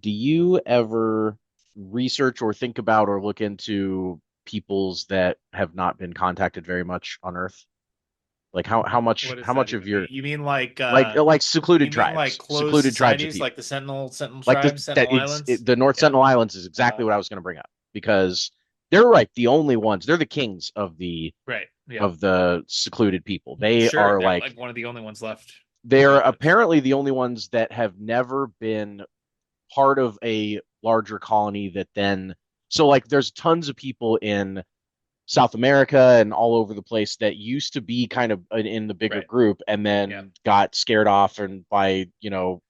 Do you ever research or think about or look into peoples that have not been contacted very much on Earth? Like What does how that much of even mean? your You mean like like you mean like closed secluded tribes of societies people. like the Sentinel Like tribes, Sentinel Islands? the North Yeah. Sentinel Islands is exactly Uh, what I was going to bring up because they're like the only ones. They're the kings right. Yeah. of the secluded people. They Sure. are They're like like one of the only ones left on the they're islands. apparently the only ones that have never been part of a larger colony that then so like there's tons of people in South America and all over the place that used to be kind of in the bigger Right. group and Yeah. then got scared off and by,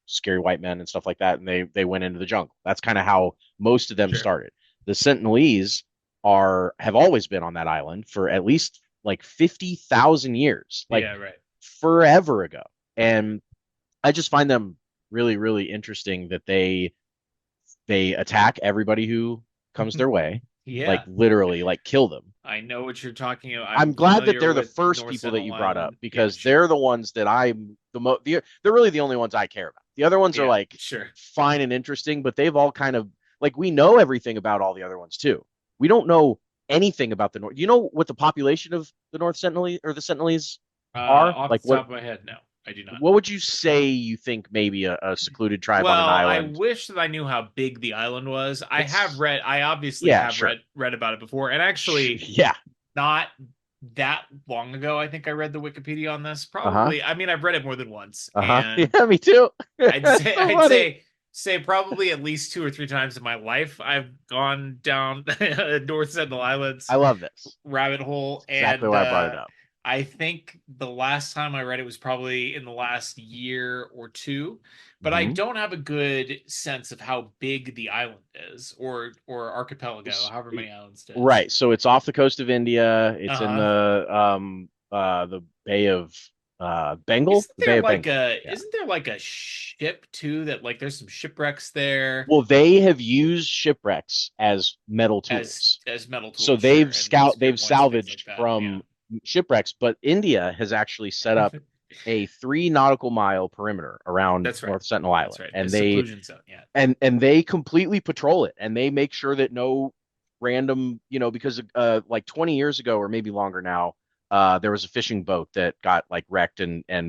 scary white men and stuff like that and they went into the jungle. That's kind of how most of them Sure. started. The Sentinelese are have always been on that island for at least like 50,000 years, like Yeah. Right. forever ago. And I just find them really, really interesting that they attack everybody who comes their way, like Yeah. literally, like kill them. I know what you're talking about. I'm I'm glad that familiar they're the with first North people that you Sentinel brought up Island. Yeah. because Sure. they're the ones that I'm the most. They're really the only ones I care about. The other ones are Yeah. like Sure. fine and interesting, but they've all kind of like we know everything about all the other ones too. We don't know anything about the North. You know what the population of the North Sentinel or the Sentinelese are? Off Like the top of my head, no, I do not. what would you say you think maybe a secluded tribe on an Well, I island? wish that I knew how big the island was. It's I obviously yeah, have sure. read about it before, and actually Yeah. not that long ago, I think I read the Wikipedia on this. Uh-huh. Probably, I mean, I've read it more than once, Uh-huh. and Yeah, me too. I'd That's say so funny. say probably at least two or three times in my life I've gone down North Sentinel Islands I love this. rabbit hole, Exactly and why I brought it up. I think the last time I read it was probably in the last year or two, but I Hmm. don't have a good sense of how big the island is, or archipelago, however many islands it is. Right. So it's off the coast of India. Uh It's in huh. the Bay of Bengal, the Bay of Bengal. Yeah. Isn't there like a ship too that like there's some shipwrecks there Well, they have used shipwrecks as metal tools. as metal So tools, sure, and spear they've points and things like salvaged that. Yeah. from shipwrecks, but India has actually set up a 3 nautical mile perimeter around That's right. North Sentinel That's Island. right. A And seclusion zone. Yeah. they completely patrol it and they make sure that no random, because like 20 years ago or maybe longer now, there was a fishing boat that got like wrecked and Yeah,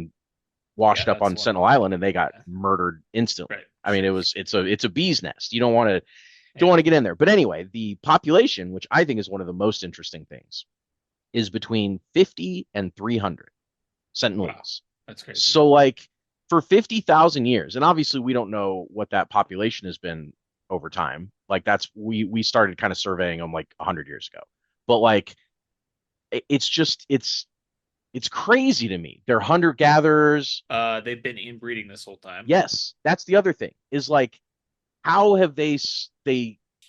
washed up that's on the one I'm Sentinel thinking Island of. and they got Yeah. murdered instantly. Right. I mean, Sure. it's a bee's nest. You don't Yeah. want to get in there. But anyway, the population, which I think is one of the most interesting things, is between 50 and 300 Wow. Sentinelese. That's crazy. So like for 50,000 years, and obviously we don't know what that population has been over time. Like that's we started kind of surveying them like 100 years ago. But like it's just it's crazy to me. They're hunter gatherers. They've been inbreeding this whole time. Yes, that's the other thing. Is like how have they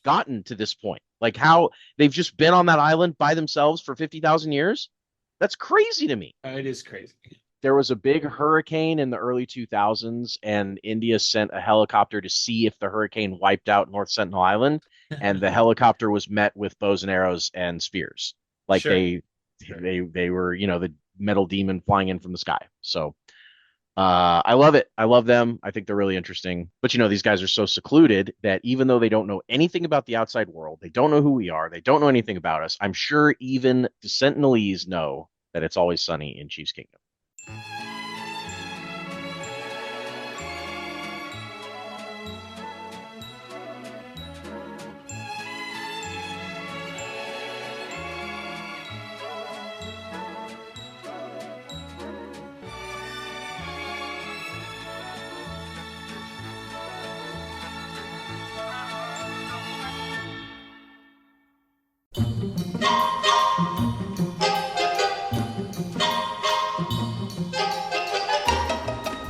gotten to this point? Like how they've just been on that island by themselves for 50,000 years? That's crazy to me. It is crazy. There was a big hurricane in the early 2000s, and India sent a helicopter to see if the hurricane wiped out North Sentinel Island. And the helicopter was met with bows and arrows and spears. Like Sure. Sure. they were, the metal demon flying in from the sky. So I love it. I love them. I think they're really interesting. But these guys are so secluded that even though they don't know anything about the outside world, they don't know who we are, they don't know anything about us. I'm sure even the Sentinelese know that it's always sunny in Chiefs Kingdom.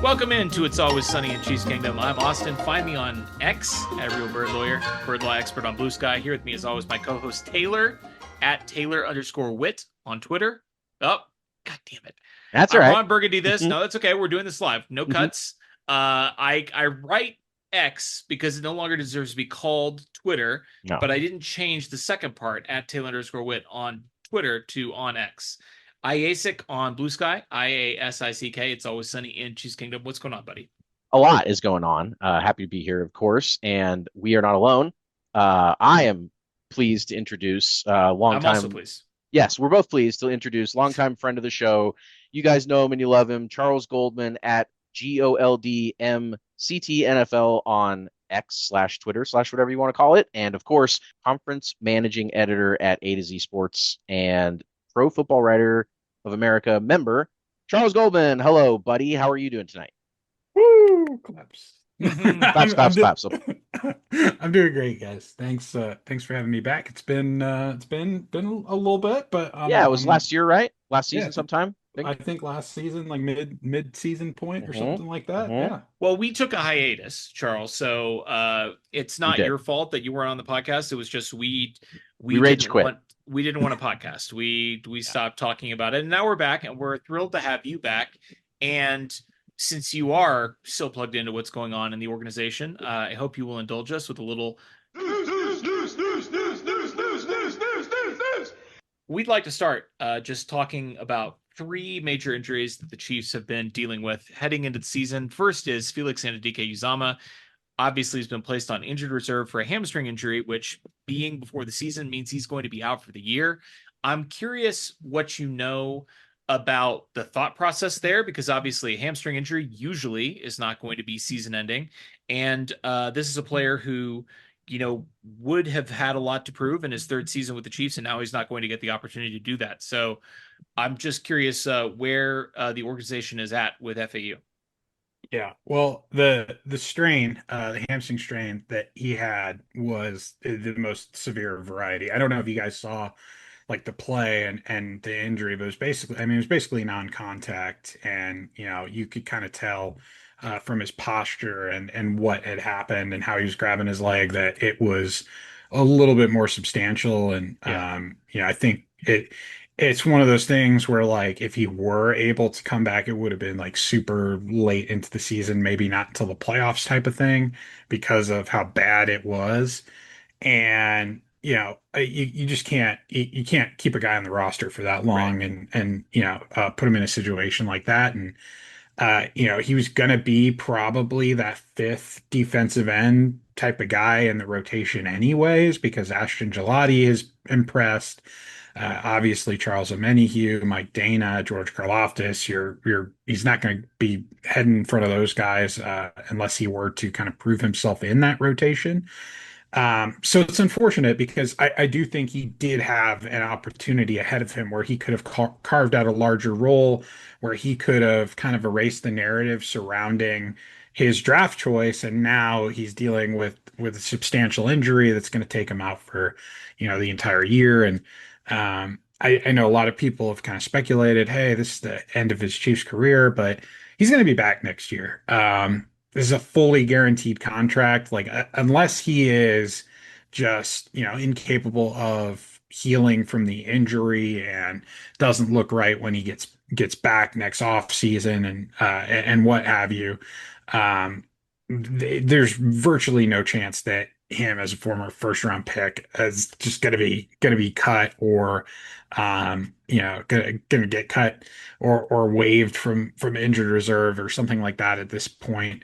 Welcome into It's Always Sunny in Cheese Kingdom. I'm Austin. Find me on X at Real Bird Lawyer, Bird Law Expert on Blue Sky. Here with me, as always, my co-host Taylor at Taylor_Wit on Twitter. Oh, God damn it! That's all I'm right. Ron Burgundy. This no, that's okay. We're doing this live. No Hmm. cuts. I write X because it no longer deserves to be called Twitter, No. but I didn't change the second part at Taylor_Wit on Twitter to on X. IASIC on Blue Sky, IASICK. It's Always Sunny in Cheese Kingdom. What's going on, buddy? a lot is going on. Happy to be here, of course, and we are not alone. I am pleased to introduce I'm also longtime. pleased. Yes, we're both pleased to introduce longtime friend of the show. You guys know him and you love him, Charles Goldman at GoldMCT NFL on X/Twitter/ whatever you want to call it, and of course, conference managing editor at AtoZ Sports and Pro Football Writer of America member. Charles Goldman, hello, buddy. How are you doing tonight? Woo! Claps. Claps, claps, claps. I'm doing great, guys. Thanks for having me back. It's been a little bit, but Yeah, it was last year, right? Last yeah, season sometime, I I think. think last season, like mid season point or Mm-hmm. something like that. Mm-hmm. Yeah. Well, we took a hiatus, Charles. So it's We not did. your fault that you weren't on the podcast. It was just We we rage didn't quit. want we didn't want a podcast. We Yeah. stopped talking about it, and now we're back, and we're thrilled to have you back. And since you are so plugged into what's going on in the organization, I hope you will indulge us with a little. We'd like to start just talking about three major injuries that the Chiefs have been dealing with heading into the season. First is Felix Anudike-Uzomah. Obviously, he's been placed on injured reserve for a hamstring injury, which being before the season means he's going to be out for the year. I'm curious what you know about the thought process there, because obviously a hamstring injury usually is not going to be season ending. And this is a player who, would have had a lot to prove in his third season with the Chiefs, and now he's not going to get the opportunity to do that. So I'm just curious where the organization is at with FAU. Yeah. Well, the hamstring strain that he had was the most severe variety. I don't know if you guys saw like the play and the injury, but it was basically non-contact, and you could kind of tell from his posture and what had happened and how he was grabbing his leg that it was a little bit more substantial. And Yeah. I think it's one of those things where, like, if he were able to come back, it would have been like super late into the season, maybe not until the playoffs type of thing because of how bad it was. And you just you can't keep a guy on the roster for that Right. long and put him in a situation like that. And he was gonna be probably that fifth defensive end type of guy in the rotation anyways, because Ashton Gelati is impressed. Obviously, Charles Omenihu, Mike Dana, George Karlaftis, he's not going to be heading in front of those guys unless he were to kind of prove himself in that rotation. So it's unfortunate because I do think he did have an opportunity ahead of him where he could have carved out a larger role, where he could have kind of erased the narrative surrounding his draft choice, and now he's dealing with a substantial injury that's going to take him out for the entire year. And I know a lot of people have kind of speculated, hey, this is the end of his Chiefs career, but he's going to be back next year. This is a fully guaranteed contract. Like, unless he is just, incapable of healing from the injury and doesn't look right when he gets back next off season and what have you. Um, there's virtually no chance that him as a former first round pick is just gonna be cut or gonna get cut or waived from injured reserve or something like that at this point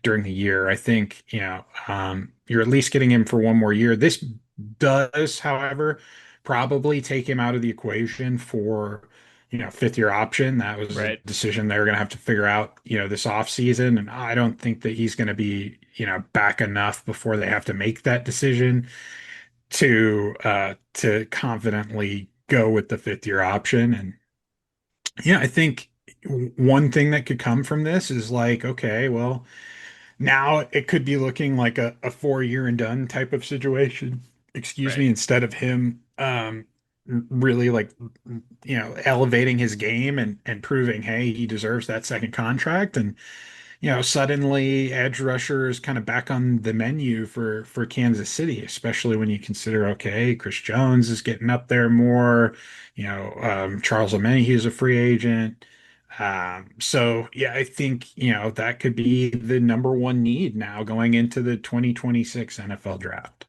during the year. I think you're at least getting him for one more year. This does, however, probably take him out of the equation for fifth year option. That was a Right. decision they're going to have to figure out this off season, and I don't think that he's going to be back enough before they have to make that decision to confidently go with the fifth year option. And yeah, I think one thing that could come from this is like, okay, well, now it could be looking like a 4 year and done type of situation, excuse Right. me, instead of him really, like, elevating his game and proving, hey, he deserves that second contract. And suddenly edge rusher is kind of back on the menu for Kansas City, especially when you consider, okay, Chris Jones is getting up there more. Charles Omenihu is a free agent. So yeah, I think that could be the number one need now going into the 2026 NFL draft.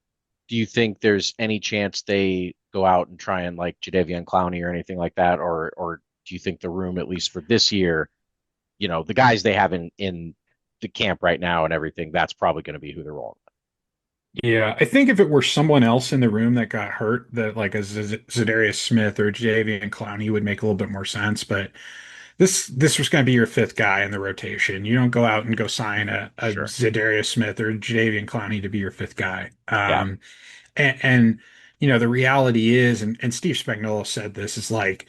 Do you think there's any chance they go out and try and like Jadeveon Clowney or anything like that, or do you think the room, at least for this year, the guys they have in the camp right now and everything, that's probably going to be who they're rolling. Yeah, I think if it were someone else in the room that got hurt, that like a Zadarius Smith or Jadeveon Clowney would make a little bit more sense. But this was going to be your fifth guy in the rotation. You don't go out and go sign a Sure. Zadarius Smith or Jadeveon Clowney to be your fifth guy. Yeah. And the reality is, and Steve Spagnuolo said this, is like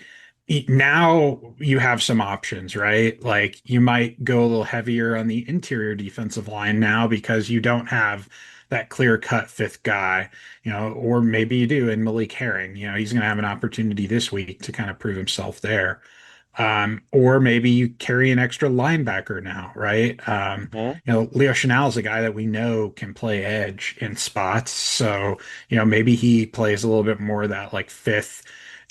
now you have some options, right? Like you might go a little heavier on the interior defensive line now because you don't have that clear-cut fifth guy, or maybe you do in Malik Herring. He's going to have an opportunity this week to kind of prove himself there. Or maybe you carry an extra linebacker now, right? Mhm. Leo Chenal is a guy that we know can play edge in spots. So, maybe he plays a little bit more of that like fifth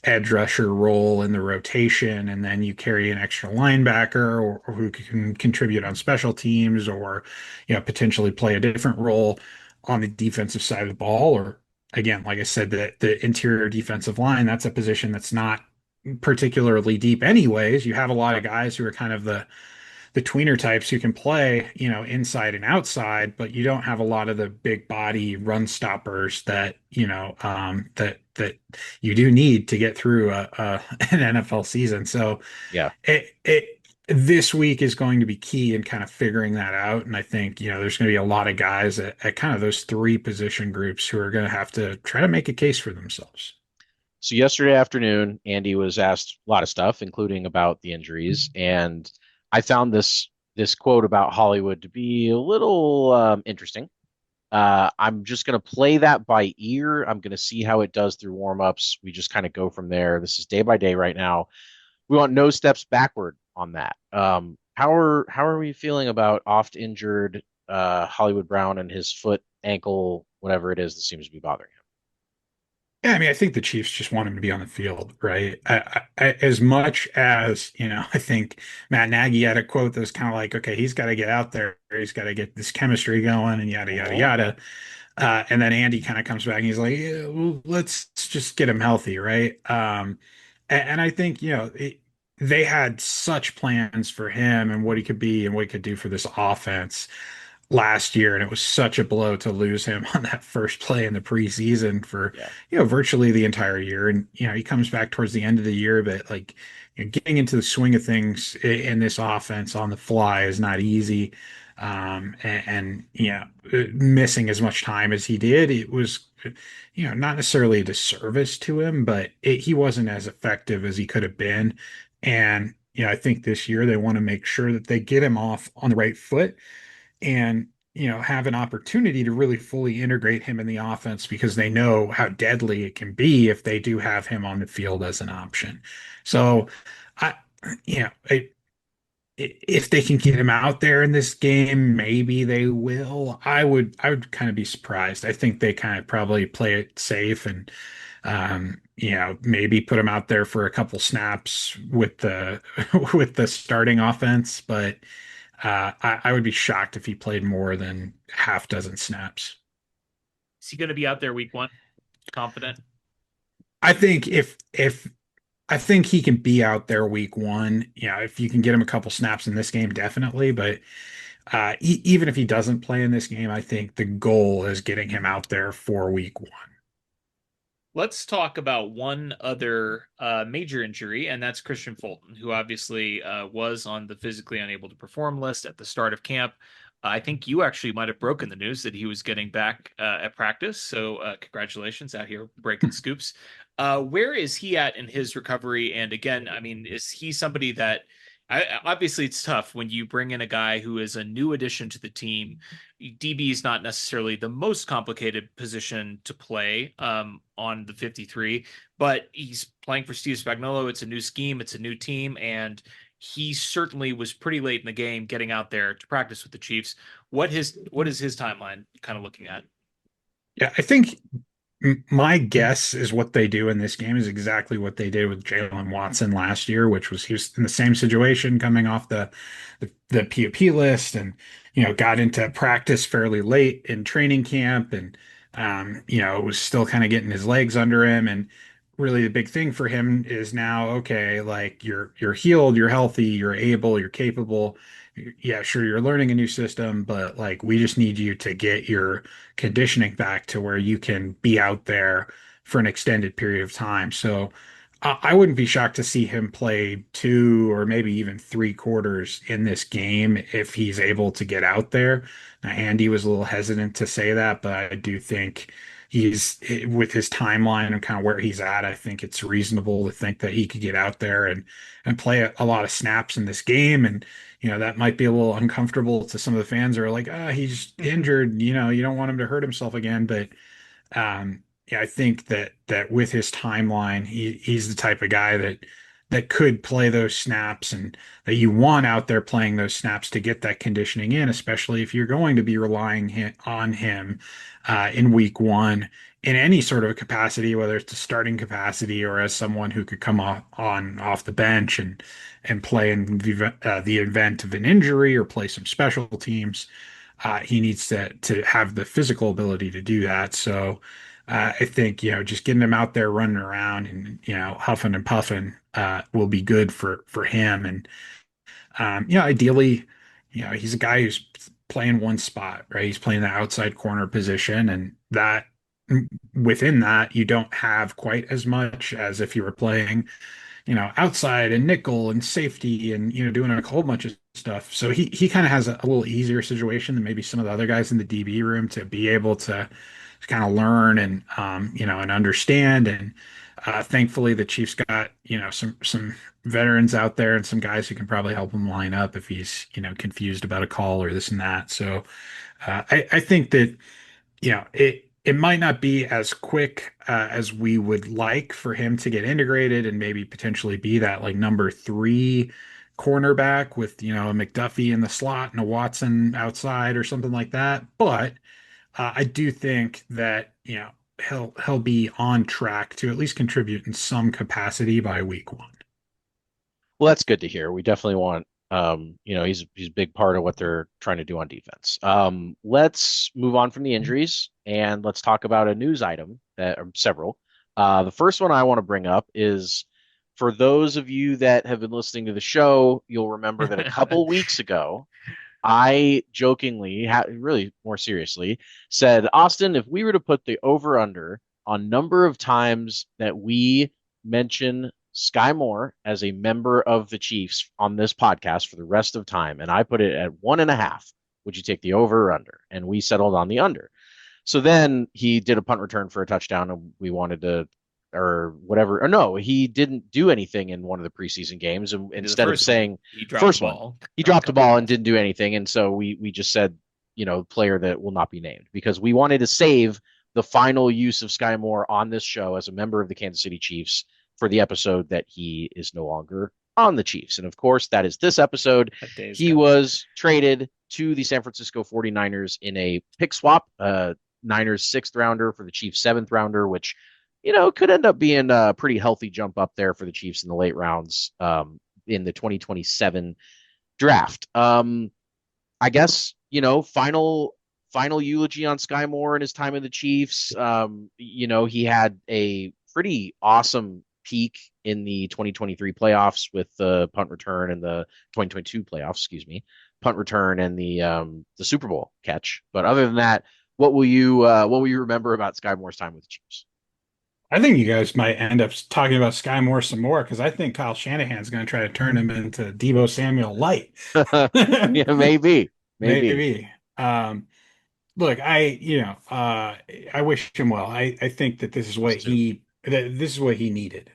edge rusher role in the rotation, and then you carry an extra linebacker or who can contribute on special teams or, potentially play a different role on the defensive side of the ball. Or again, like I said, the interior defensive line, that's a position that's not particularly deep anyways. You have a lot of guys who are kind of the tweener types who can play, inside and outside, but you don't have a lot of the big body run stoppers that, that you do need to get through an NFL season. So Yeah. this week is going to be key in kind of figuring that out. And I think, there's going to be a lot of guys at kind of those three position groups who are going to have to try to make a case for themselves. So yesterday afternoon, Andy was asked a lot of stuff, including about the injuries, and I found this quote about Hollywood to be a little interesting. I'm just going to play that by ear. I'm going to see how it does through warmups. We just kind of go from there. This is day by day right now. We want no steps backward on that. How are we feeling about oft injured Hollywood Brown and his foot, ankle, whatever it is that seems to be bothering him? Yeah, I mean, I think the Chiefs just want him to be on the field, right? As much as, I think Matt Nagy had a quote that was kind of like, okay, he's got to get out there, he's got to get this chemistry going, and yada yada Mhm. yada. And then Andy kind of comes back and he's like, yeah, well, let's just get him healthy, right? And I think, they had such plans for him and what he could be and what he could do for this offense last year, and it was such a blow to lose him on that first play in the preseason for Yeah. virtually the entire year. And he comes back towards the end of the year, but like getting into the swing of things in this offense on the fly is not easy. Missing as much time as he did, it was not necessarily a disservice to him, but he wasn't as effective as he could have been. And I think this year they want to make sure that they get him off on the right foot and have an opportunity to really fully integrate him in the offense because they know how deadly it can be if they do have him on the field as an option. So I you know if they can get him out there in this game, maybe they will. I would kind of be surprised. I think they kind of probably play it safe and maybe put him out there for a couple snaps with the with the starting offense, but I would be shocked if he played more than half dozen snaps. Is he going to be out there week one? Confident? I think if I think he can be out there week one. If you can get him a couple snaps in this game, definitely. But even if he doesn't play in this game, I think the goal is getting him out there for week one. Let's talk about one other major injury, and that's Christian Fulton, who obviously was on the physically unable to perform list at the start of camp. I think you actually might have broken the news that he was getting back at practice. So congratulations out here breaking scoops. Where is he at in his recovery? And again, I mean, is he somebody that obviously it's tough when you bring in a guy who is a new addition to the team. DB is not necessarily the most complicated position to play on the 53, but he's playing for Steve Spagnuolo. It's a new scheme, it's a new team, and he certainly was pretty late in the game getting out there to practice with the Chiefs. What is his timeline kind of looking at? Yeah, I think my guess is what they do in this game is exactly what they did with Jalen Watson last year, which was he was in the same situation coming off the PUP list and got into practice fairly late in training camp and was still kind of getting his legs under him. And really the big thing for him is now, okay, like you're healed, you're healthy, you're able, you're capable. yeah, sure, you're learning a new system, but like we just need you to get your conditioning back to where you can be out there for an extended period of time. So I wouldn't be shocked to see him play two or maybe even three quarters in this game if he's able to get out there. Now, Andy was a little hesitant to say that, but I do think he's with his timeline and kind of where he's at. I think it's reasonable to think that he could get out there and play a lot of snaps in this game. And that might be a little uncomfortable to some of the fans who are like, he's injured. You don't want him to hurt himself again. But yeah, I think that with his timeline, he's the type of guy that could play those snaps and that you want out there playing those snaps to get that conditioning in, especially if you're going to be relying on him in week one in any sort of capacity, whether it's a starting capacity or as someone who could come off the bench and play in the event of an injury or play some special teams. He needs to have the physical ability to do that. So I think just getting him out there running around and huffing and puffing will be good for him. And ideally, he's a guy who's playing one spot, right? He's playing the outside corner position, and that within that you don't have quite as much as if you were playing outside and nickel and safety and doing a whole bunch of stuff. So he kind of has a little easier situation than maybe some of the other guys in the DB room to be able to kind of learn and and understand. And thankfully, the Chiefs got some veterans out there and some guys who can probably help him line up if he's confused about a call or this and that. So I think that it might not be as quick as we would like for him to get integrated and maybe potentially be that like number three cornerback with a McDuffie in the slot and a Watson outside or something like that. But I do think that he'll be on track to at least contribute in some capacity by week one. Well, that's good to hear. We definitely want, he's a big part of what they're trying to do on defense. Let's move on from the injuries and let's talk about a news item that are several. The first one I want to bring up is for those of you that have been listening to the show, you'll remember that a couple weeks ago, I jokingly, really more seriously, said, Austin, if we were to put the over under on number of times that we mention Sky Moore as a member of the Chiefs on this podcast for the rest of time, and I put it at 1.5, would you take the over or under? And we settled on the under. So then he did a punt return for a touchdown, and we wanted to, or whatever. Or no, he didn't do anything in one of the preseason games. And instead of saying he dropped first the one, ball. he dropped the ball and didn't do anything. And so we just said, player that will not be named because we wanted to save the final use of Sky Moore on this show as a member of the Kansas City Chiefs for the episode that he is no longer on the Chiefs. And of course, that is this episode. He was traded to the San Francisco 49ers in a pick swap, Niners 6th rounder for the Chiefs 7th rounder, which, could end up being a pretty healthy jump up there for the Chiefs in the late rounds in the 2027 draft. I guess, final eulogy on Sky Moore and his time in the Chiefs. He had a pretty awesome peak in the 2023 playoffs with the punt return and the 2022 playoffs, excuse me, punt return and the Super Bowl catch. But other than that, what will you remember about Sky Moore's time with the Chiefs? I think you guys might end up talking about Sky Moore some more because I think Kyle Shanahan's going to try to turn him into Deebo Samuel light. Yeah, maybe. Maybe. Look, I wish him well. I think that this is what he needed.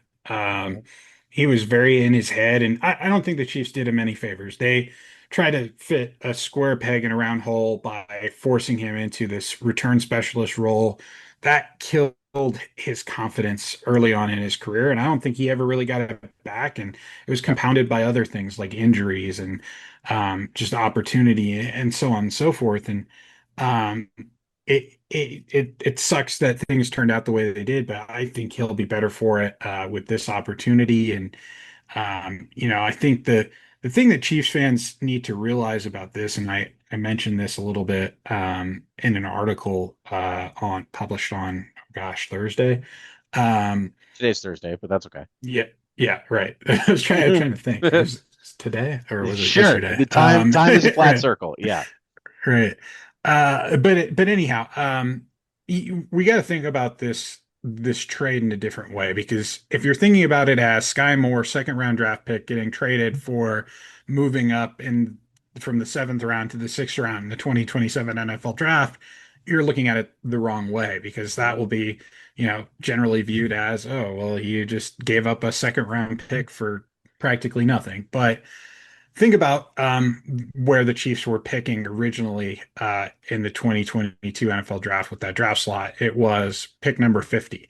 He was very in his head, and I don't think the Chiefs did him any favors. They tried to fit a square peg in a round hole by forcing him into this return specialist role. That killed his confidence early on in his career, and I don't think he ever really got it back. And it was compounded by other things like injuries and just opportunity and so on and so forth. And um, it sucks that things turned out the way they did, but I think he'll be better for it with this opportunity. And I think the thing that Chiefs fans need to realize about this, and I mentioned this a little bit in an article on published on Thursday. Today's Thursday, but that's okay. Yeah, yeah, right. I was trying to think. today, or was it Sure. yesterday? The time is a flat circle. Yeah. Right. But anyhow, we got to think about this trade in a different way, because if you're thinking about it as Sky Moore, second round draft pick, getting traded for moving up in from the seventh round to the sixth round in the 2027 NFL draft, you're looking at it the wrong way, because that Mhm. will be, generally viewed as, oh, well, you just gave up a second round pick for practically nothing. But think about where the Chiefs were picking originally in the 2022 NFL draft with that draft slot. It was pick number 50.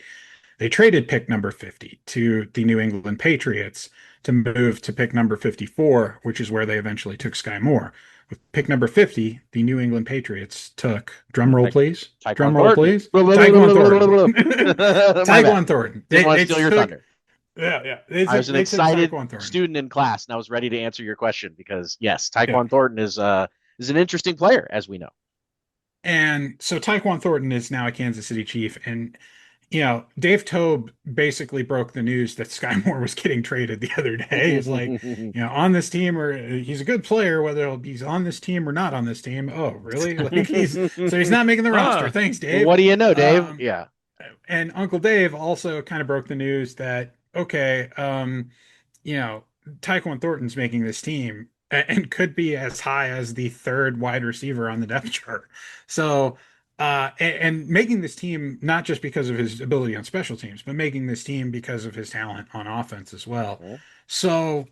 They traded pick number 50 to the New England Patriots to move to pick number 54, which is where they eventually took Sky Moore. With pick number 50, the New England Patriots took, drum roll Ty- please, drum Taekwon roll Thornton. please, Tyquan Thornton. My bad. Tyquan Thornton. Didn't want to They steal your took, thunder. yeah, yeah. They I took, was an they took excited Tyquan Thornton. student in class, and I was ready to answer your question because yes, Yeah. Taekwon Thornton is an interesting player, as we know. And so Tyquan Thornton is now a Kansas City Chief. And, Dave Tobe basically broke the news that Sky Moore was getting traded the other day. He's like, on this team, or he's a good player, whether he's on this team or not on this team. Oh, really? Like he's not making the roster. Huh. Thanks, Well, Dave. what do you know, Dave? Um, Yeah. and Uncle Dave also kind of broke the news that, okay, you know, Tyquan Thornton's making this team and could be as high as the third wide receiver on the depth chart. So, and making this team not just because of his ability on special teams, but making this team because of his talent on offense as well. Mhm. So,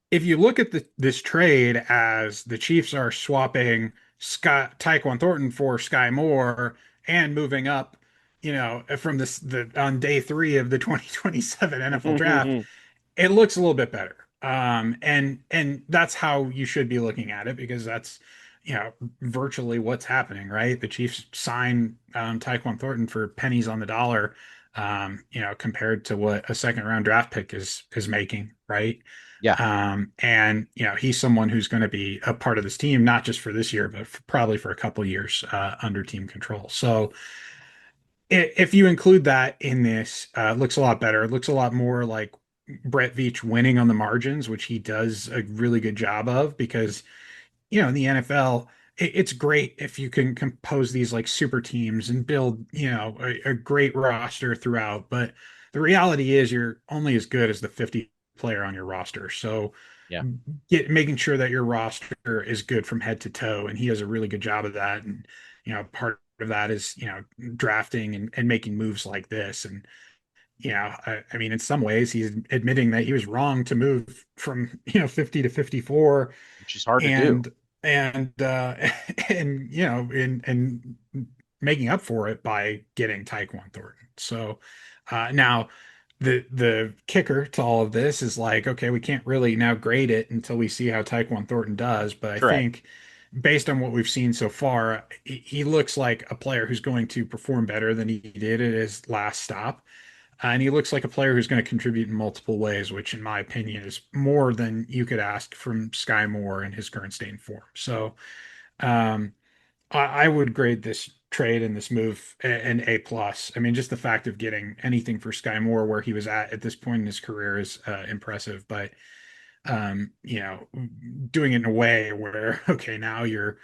if you look at this trade as the Chiefs are swapping Scott Tyquan Thornton for Sky Moore and moving up, from the on day three of the 2027 NFL draft, it looks a little bit better. And that's how you should be looking at it, because that's virtually what's happening, right? The Chiefs sign Tyquan Thornton for pennies on the dollar, compared to what a second round draft pick is making, right? Yeah. And he's someone who's going to be a part of this team, not just for this year, but probably for a couple years under team control. So if you include that in this, it looks a lot better. It looks a lot more like Brett Veach winning on the margins, which he does a really good job of, because in the NFL, it's great if you can compose these like super teams and build, a great roster throughout. But the reality is you're only as good as the 50 player on your roster. So Yeah. making sure that your roster is good from head to toe. And he does a really good job of that. And, part of that is, drafting and making moves like this. And, I mean, in some ways, he's admitting that he was wrong to move from, 50 to 54, Which is hard to do. and and and and making up for it by getting Tyquan Thornton. So now the kicker to all of this is like, okay, we can't really now grade it until we see how Tyquan Thornton does, but I Correct. think based on what we've seen so far, he looks like a player who's going to perform better than he did at his last stop. And he looks like a player who's going to contribute in multiple ways, which, in my opinion, is more than you could ask from Sky Moore in his current state and form. So, um, I would grade this trade and this move an A plus. I mean, just the fact of getting anything for Sky Moore where he was at this point in his career is impressive. But doing it in a way where now you're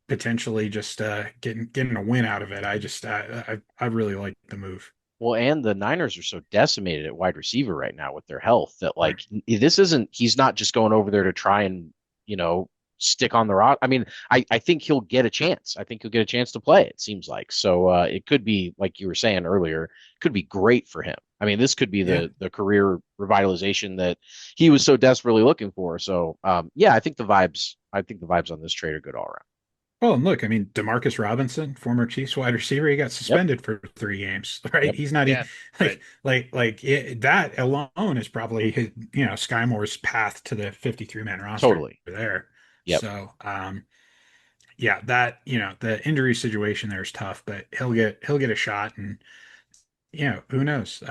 potentially just getting a win out of it. I really like the move. Well, and the Niners are so decimated at wide receiver right now with their health that Right. like he's not just going over there to try and, you know, stick on the rock. I mean, I think he'll get a chance. I think he'll get a chance to play, it seems like. So it could be, like you were saying earlier, could be great for him. I mean, this could be Yeah. the career revitalization that he was so desperately looking for. So yeah, I think the vibes on this trade are good all around. Oh, and look, I mean, Demarcus Robinson, former Chiefs wide receiver, he got Yep. suspended for 3 games, right? Yep. He's not Yeah. Right. that alone is probably his, Sky Moore's path to the 53-man roster Totally. there. Yep. So, yeah, that, the injury situation there is tough, but he'll get a shot, and, who knows?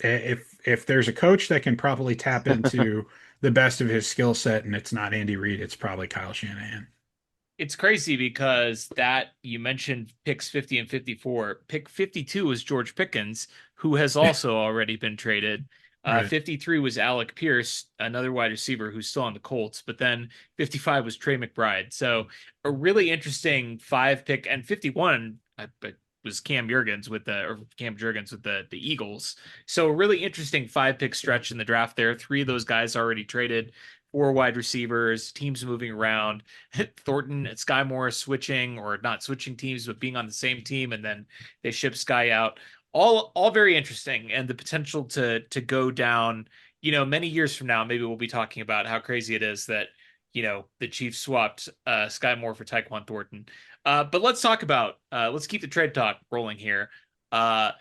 If there's a coach that can properly tap into the best of his skill set and it's not Andy Reid, it's probably Kyle Shanahan. It's crazy because that you mentioned picks 50 and 54. Pick 52 is George Pickens, who has also already been traded. Right. 53 was Alec Pierce, another wide receiver who's still on the Colts, but then 55 was Trey McBride. So a really interesting five pick, and 51 was Cam Jurgens with the Eagles. So a really interesting five pick stretch in the draft there. Three of those guys already traded. Four wide receivers, teams moving around. Thornton and Sky Moore switching, or not switching teams, but being on the same team, and then they ship Sky out. All very interesting, and the potential to go down, many years from now, maybe we'll be talking about how crazy it is that, the Chiefs swapped Sky Moore for Tyquan Thornton. But let's keep the trade talk rolling here. I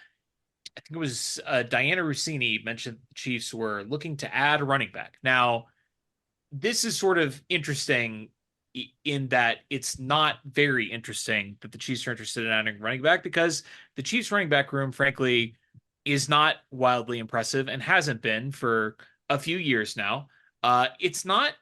think it was Diana Rossini mentioned the Chiefs were looking to add a running back. Now, this is sort of interesting in that it's not very interesting that the Chiefs are interested in adding running back, because the Chiefs running back room, frankly, is not wildly impressive and hasn't been for a few years now. It's not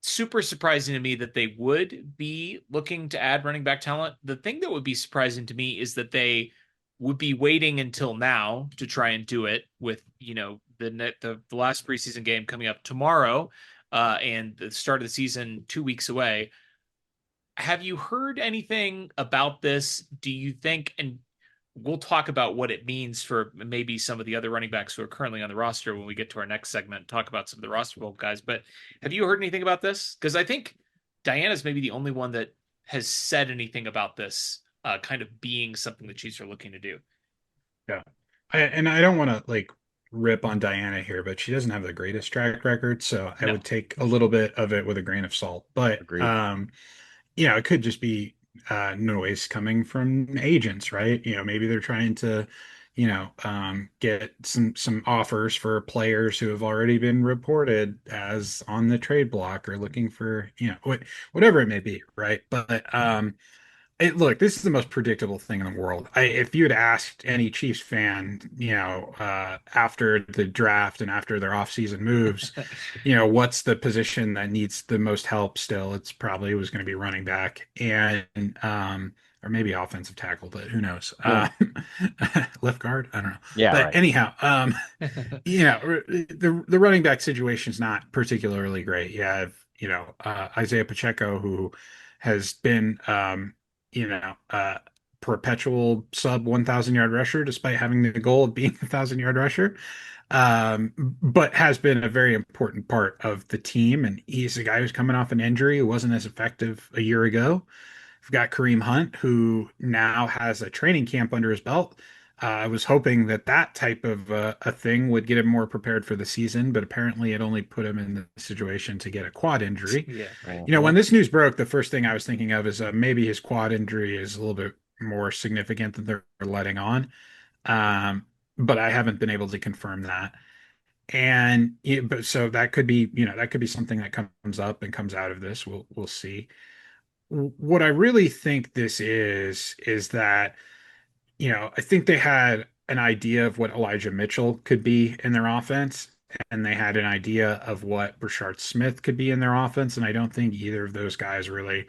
super surprising to me that they would be looking to add running back talent. The thing that would be surprising to me is that they would be waiting until now to try and do it with, the last preseason game coming up tomorrow, and the start of the season 2 weeks away. Have you heard anything about this? Do you think, and we'll talk about what it means for maybe some of the other running backs who are currently on the roster when we get to our next segment, talk about some of the roster bulk guys. But have you heard anything about this? Because I think Diana's maybe the only one that has said anything about this kind of being something the Chiefs are looking to do. Yeah. And I don't want to like rip on Diana here, but she doesn't have the greatest track record, so I No. would take a little bit of it with a grain of salt. But Agreed. it could just be noise coming from agents, right? Maybe they're trying to, get some offers for players who have already been reported as on the trade block or looking for, whatever it may be, right? But look, this is the most predictable thing in the world. If you had asked any Chiefs fan, after the draft and after their offseason moves, what's the position that needs the most help still, it's probably was going to be running back and or maybe offensive tackle, but who knows? Left guard, I don't know. Yeah, But right. anyhow, the running back situation is not particularly great. You have, Isaiah Pacheco, who has been perpetual sub 1,000 yard rusher, despite having the goal of being a 1,000 yard rusher. But has been a very important part of the team. And he's a guy who's coming off an injury who wasn't as effective a year ago. We've got Kareem Hunt, who now has a training camp under his belt. I was hoping that type of a thing would get him more prepared for the season, but apparently it only put him in the situation to get a quad injury. Yeah. When Mhm. this news broke, the first thing I was thinking of is maybe his quad injury is a little bit more significant than they're letting on. Um, but I haven't been able to confirm that. But so that could be something that comes up and comes out of this. We'll see. What I really think this is that, I think they had an idea of what Elijah Mitchell could be in their offense, and they had an idea of what Brashard Smith could be in their offense, and I don't think either of those guys really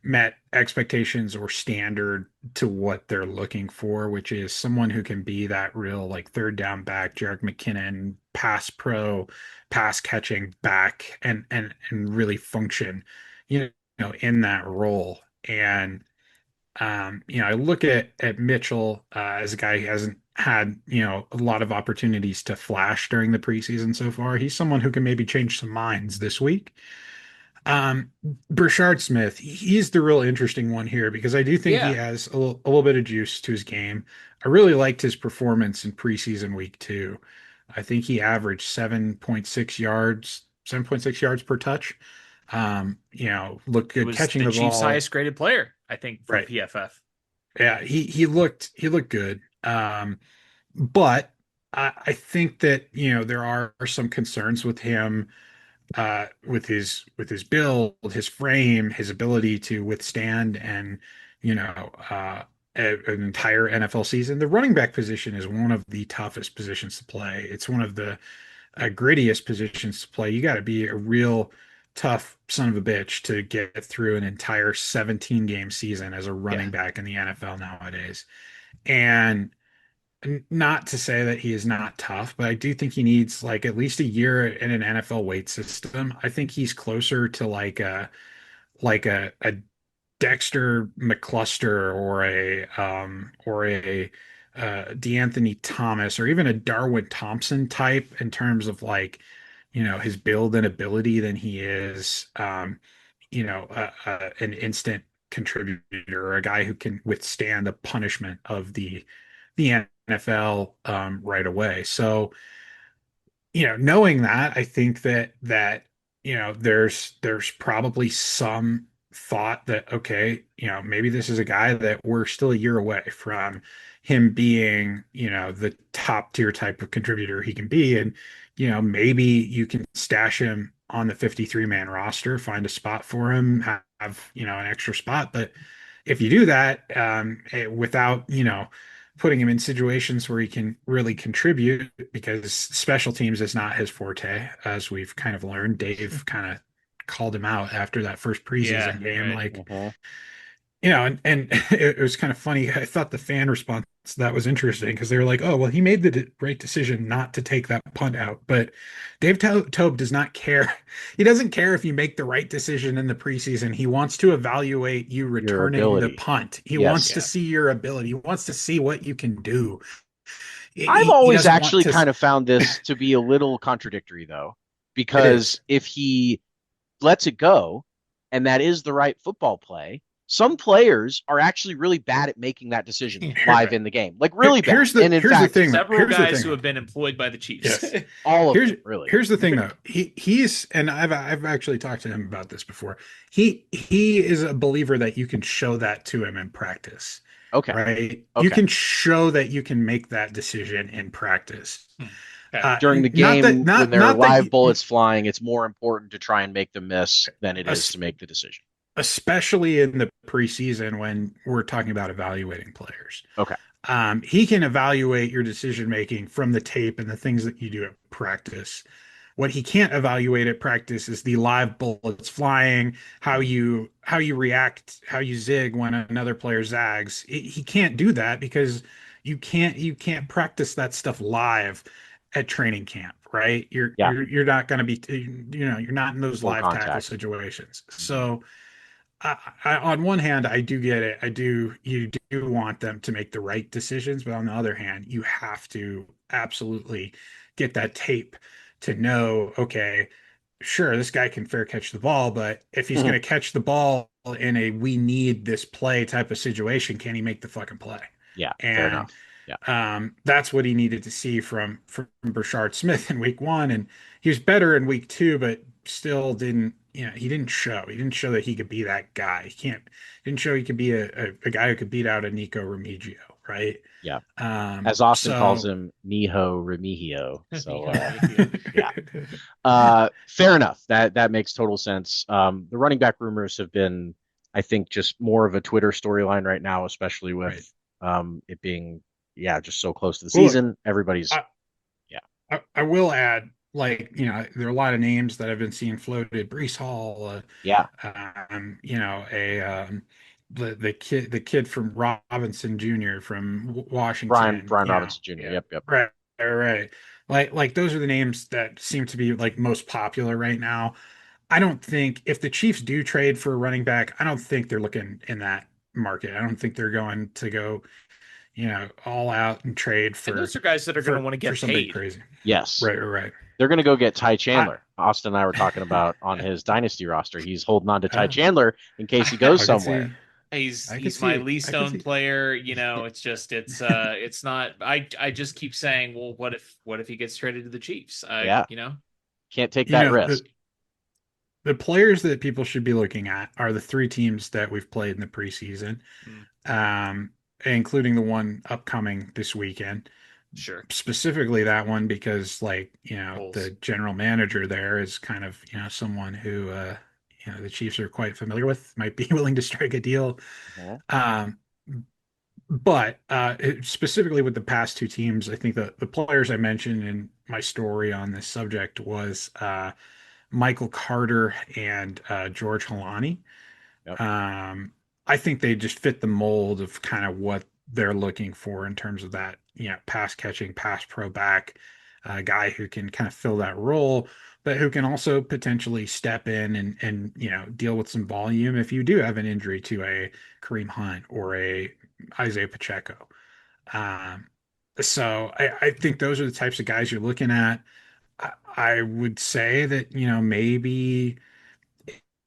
met expectations or standard to what they're looking for, which is someone who can be that real like third down back, Jerick McKinnon, pass catching back, and really function, in that role. And I look at Mitchell as a guy who hasn't had, a lot of opportunities to flash during the preseason so far. He's someone who can maybe change some minds this week. Um, Brashard Smith, he's the real interesting one here because I do think he Yeah. has a little bit of juice to his game. I really liked his performance in preseason week 2. I think he averaged 7.6 yards per touch. Looked He good was catching the the Chiefs' ball. highest graded player, I think, from Right. PFF. Yeah, he looked good. But I think that, there are some concerns with him, with his build, his frame, his ability to withstand and an entire NFL season. The running back position is one of the toughest positions to play. It's one of the grittiest positions to play. You got to be a real tough son of a bitch to get through an entire 17 game season as a Yeah. running back in the NFL nowadays. And not to say that he is not tough, but I do think he needs like at least a year in an NFL weight system. I think he's closer to like a Dexter McCluster or a DeAnthony Thomas or even a Darwin Thompson type in terms of like, his build and ability than he is an instant contributor or a guy who can withstand the punishment of the NFL right away. So knowing that, I think that there's probably some thought that okay, maybe this is a guy that we're still a year away from him being, the top tier type of contributor he can be, and maybe you can stash him on the 53-man roster, find a spot for him, have an extra spot, but if you do that without putting him in situations where he can really contribute because special teams is not his forte, as we've kind of learned. Dave kind of called him out after that first Yeah, preseason game. right. Like, Mhm. and it was kind of funny. I thought the fan response to that was interesting because they were like, "Oh, well, he made the right decision not to take that punt out." But Dave Tobe does not care. He doesn't care if you make the right decision in the preseason. He wants to evaluate you Your returning the ability. punt. He wants to Yes. Yeah. see your ability. He wants to see what you can do. I've He always doesn't want actually to. kind of found this to be a little contradictory, though, It because is. if he lets it go and that is the right football play, some players are actually really bad at making that decision live Here, in the game, like really bad. here's the And in here's the fact, thing. Several Here's the guys who thing. have been employed by the Chiefs. Yes. all of Here's them, really. here's the thing though. He's and I've actually talked to him about this before. He is a believer that you can show that to him in practice, Okay. right? You Okay. can show that you can make that decision in practice. Hmm. Okay. During the Not that game, when not there are not that live bullets flying, it's more important to try and make them miss than it is es- to make the decision. especially in the preseason when we're talking about evaluating players. Okay. He can evaluate your decision making from the tape and the things that you do at practice. What he can't evaluate at practice is the live bullets flying, how you react, how you zig when another player zags. He can't do that because you can't practice that stuff live at training camp, right? You're Yeah. you're you're not going to be you're not in those Full live tackle contact. situations. Mhm. So on one hand, I do get it. You do want them to make the right decisions, but on the other hand, you have to absolutely get that tape to know, okay, sure, this guy can fair catch the ball, but if he's going to catch the ball in a we need this play type of situation, can he make the fucking play? Yeah. Fair And enough. Yeah. that's what he needed to see from Brashard Smith in week one. And he was better in week two, but still didn't, he didn't show. He didn't show that he could be that guy. Didn't show he could be a guy who could beat out a Nico Remigio, right? Yeah. As Austin calls So him, Niho Remigio. So Yeah. yeah. Fair enough. That makes total sense. The running back rumors have been, I think, just more of a Twitter storyline right now, especially right. with it being, yeah, just so close to the Well, look, season. Everybody's, I, yeah, I will add, like, there are a lot of names that I've been seeing floated. Brees Hall, yeah. a the kid from Robinson Jr. from Brian Washington, Brian Robinson Jr. Yeah. Yep, yep. right, right. Like those are the names that seem to be like most popular right now. I don't think if the Chiefs do trade for a running back, I don't think they're looking in that market. I don't think they're going to go, all out and trade And for those are guys that are going to for want to for get somebody paid. crazy. Yes. Right, right, They're going to go get Ty right. Chandler. Austin and I were talking about on his dynasty roster. He's holding on to Ty Uh, Chandler in case he goes I could somewhere. see, He's I could he's my see, least I could owned see. player. It's just it's not. I just keep saying, well, what if he gets traded to the Chiefs? Yeah. Can't take You that know, risk. the players that people should be looking at are the three teams that we've played in the preseason, Mm, including the one upcoming this weekend. sure. Specifically that one because, like, Bulls. the general manager there is kind of, someone who, the Chiefs are quite familiar with, might be willing to strike a deal. Mhm. Um, but specifically with the past two teams, I think the players I mentioned in my story on this subject was Michael Carter and George Halani. Yep. I think they just fit the mold of kind of what they're looking for in terms of that pass catching, pass pro back, guy who can kind of fill that role, but who can also potentially step in and deal with some volume if you do have an injury to a Kareem Hunt or a Isaiah Pacheco. Um, so I think those are the types of guys you're looking at. I would say that, maybe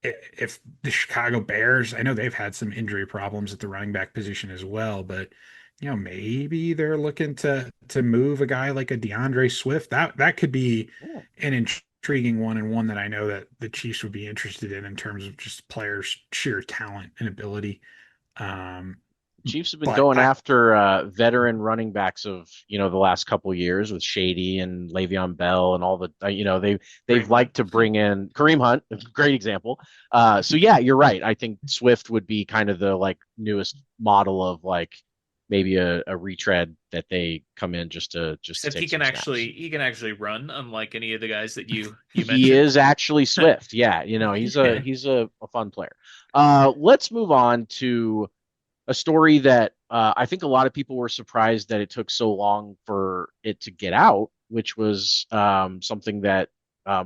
if the Chicago Bears, I know they've had some injury problems at the running back position as well, but maybe they're looking to move a guy like a DeAndre Swift. That could be Yeah. an intriguing one, and one that I know that the Chiefs would be interested in terms of just players' sheer talent and ability. Um, Chiefs have been but going after veteran running backs of the last couple years with Shady and Le'Veon Bell and all the they've Kareem liked Hunt. to bring in Kareem Hunt, great example. So yeah, you're right. I think Swift would be kind of the like newest model of like maybe a retread that they come in just to Except take some snaps. he can actually run, unlike any of the guys that you He mentioned. is actually Swift. Yeah, he's a yeah, he's a fun player. Let's move on to a story that I think a lot of people were surprised that it took so long for it to get out, which was something that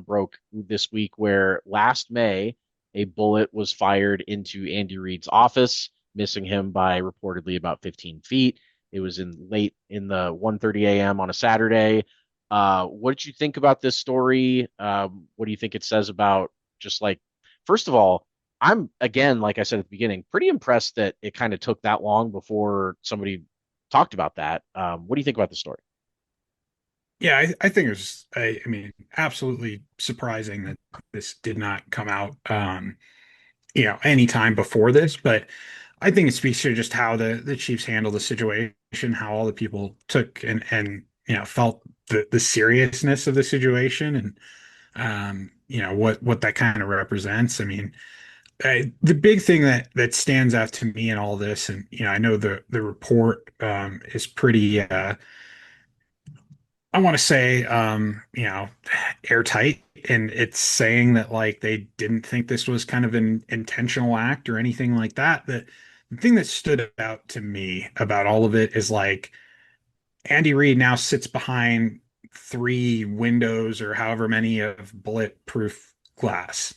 broke this week, where last May a bullet was fired into Andy Reid's office, missing him by reportedly about 15 feet. It was in late in the 1:30 a.m. on a Saturday. What did you think about this story? What do you think it says about just like, first of all, I'm again, like I said at the beginning, pretty impressed that it kind of took that long before somebody talked about that. What do you think about the story? yeah, I think it was, I mean, absolutely surprising that this did not come out, any time before this, but I think it speaks to just how the Chiefs handled the situation, how all the people took and felt the seriousness of the situation, and what that kind of represents. I mean, the big thing that stands out to me in all this, and I know the report is pretty. I want to say, airtight, and it's saying that like they didn't think this was kind of an intentional act or anything like that. The thing that stood out to me about all of it is like Andy Reid now sits behind three windows or however many of bulletproof glass.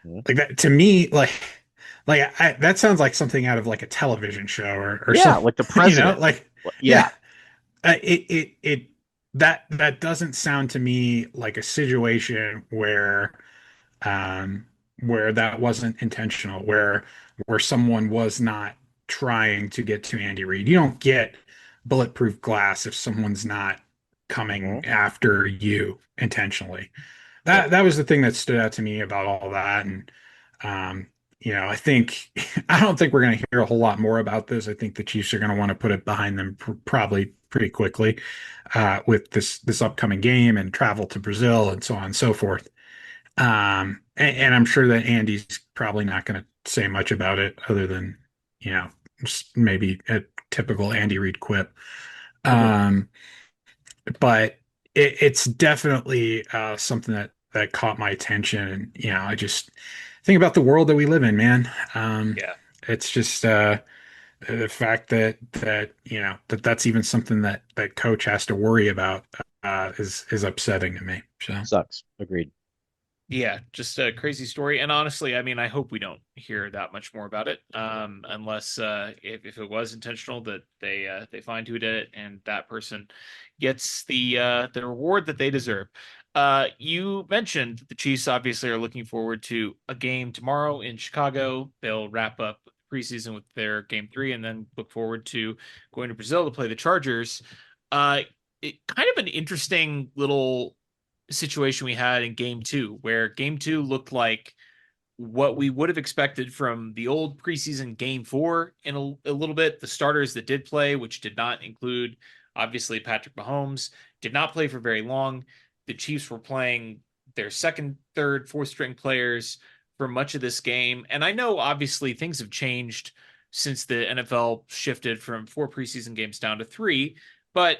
Mhm. Like that to me, that sounds like something out of like a television show or Yeah, some, like the president. like Yeah. yeah, it that doesn't sound to me like a situation um where that wasn't intentional, where someone was not trying to get to Andy Reid. You don't get bulletproof glass if someone's not coming Mhm. after you intentionally. Yep. That was the thing that stood out to me about all that. And um, I think I don't think we're going to hear a whole lot more about this. I think the Chiefs are going to want to put it behind them probably pretty quickly with this upcoming game and travel to Brazil and so on and so forth. And I'm sure that Andy's probably not going to say much about it other than, just maybe a typical Andy Reid quip. Um, but it's definitely something that caught my attention, and I just think about the world that we live in, man. Yeah. It's just the fact that's even something that coach has to worry about is upsetting to me. So Sucks. Agreed. Yeah, just a crazy story. And honestly, I mean, I hope we don't hear that much more about it. Unless if it was intentional that they find who did it and that person gets the reward that they deserve. You mentioned the Chiefs obviously are looking forward to a game tomorrow in Chicago. They'll wrap up preseason with their game three and then look forward to going to Brazil to play the Chargers. Uh, kind of an interesting little situation we had in game two, where game two looked like what we would have expected from the old preseason game four in a little bit. The starters that did play, which did not include obviously Patrick Mahomes, did not play for very long. The Chiefs were playing their second, third, fourth string players for much of this game. And I know obviously things have changed since the NFL shifted from four preseason games down to three, but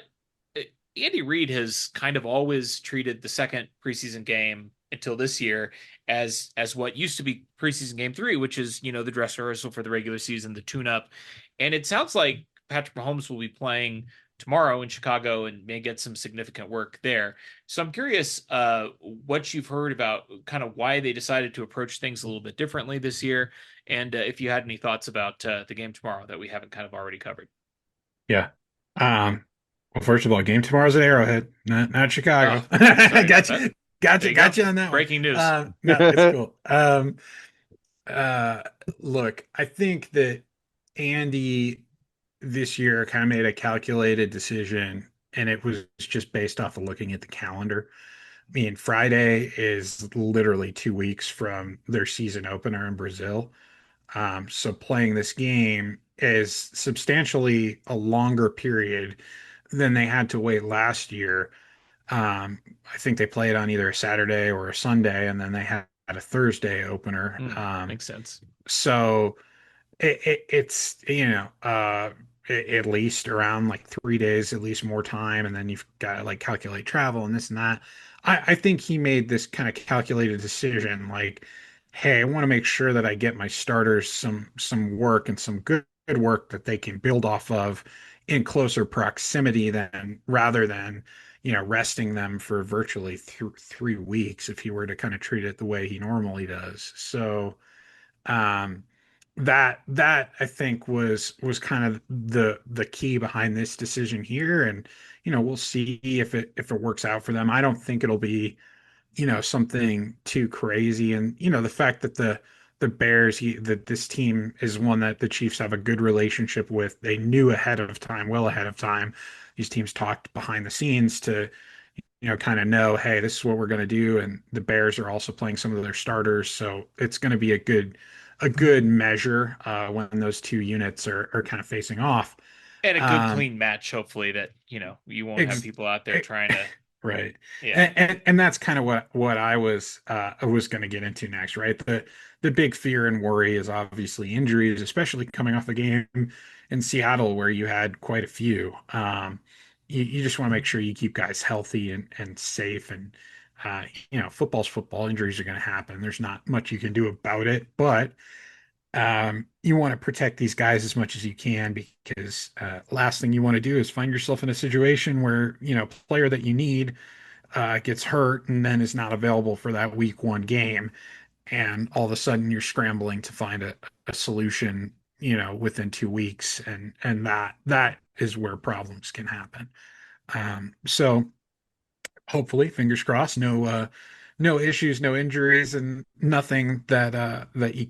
Andy Reid has kind of always treated the second preseason game until this year as what used to be preseason game three, which is the dress rehearsal for the regular season, the tune up, and it sounds like Patrick Mahomes will be playing tomorrow in Chicago and may get some significant work there. So I'm curious what you've heard about kind of why they decided to approach things a little bit differently this year, and if you had any thoughts about the game tomorrow that we haven't kind of already covered. Yeah. Well, first of all, game tomorrow's at Arrowhead, not Oh, Chicago. sorry about that. Gotcha, There you go. gotcha on that one. Breaking news. No, it's cool. Uh, Look, I think that Andy this year kind of made a calculated decision, and it was just based off of looking at the calendar. I mean, Friday is literally 2 weeks from their season opener in Brazil. So playing this game is substantially a longer period than they had to wait last year. I think they played on either a Saturday or a Sunday, and then they had a Thursday opener. Makes sense. So it's at least around like 3 days, at least more time, and then you've got to like calculate travel and this and that. I think he made this kind of calculated decision, like, hey, I want to make sure that I get my starters some work and some good work that they can build off of in closer proximity than rather than resting them for virtually 3 weeks if he were to kind of treat it the way he normally does. So um, that I think was kind of the key behind this decision here, and we'll see if it works out for them. I don't think it'll be something too crazy, and the fact that the Bears that this team is one that the Chiefs have a good relationship with. They knew ahead of time, well ahead of time. These teams talked behind the scenes to kind of know, hey, this is what we're going to do. And the Bears are also playing some of their starters. So it's going to be a good measure when those two units are kind of facing off. And a good Um, clean match, hopefully, that, you won't have ex people out there trying to, right. yeah. And that's kind of what I was going to get into next, right? The big fear and worry is obviously injuries, especially coming off the game in Seattle where you had quite a few. You just want to make sure you keep guys healthy and safe, and football's football. Injuries are going to happen. There's not much you can do about it, but you want to protect these guys as much as you can, because last thing you want to do is find yourself in a situation where player that you need gets hurt and then is not available for that week one game, and all of a sudden you're scrambling to find a solution within 2 weeks, and that is where problems can happen. So hopefully, fingers crossed, no issues, no injuries, and nothing that you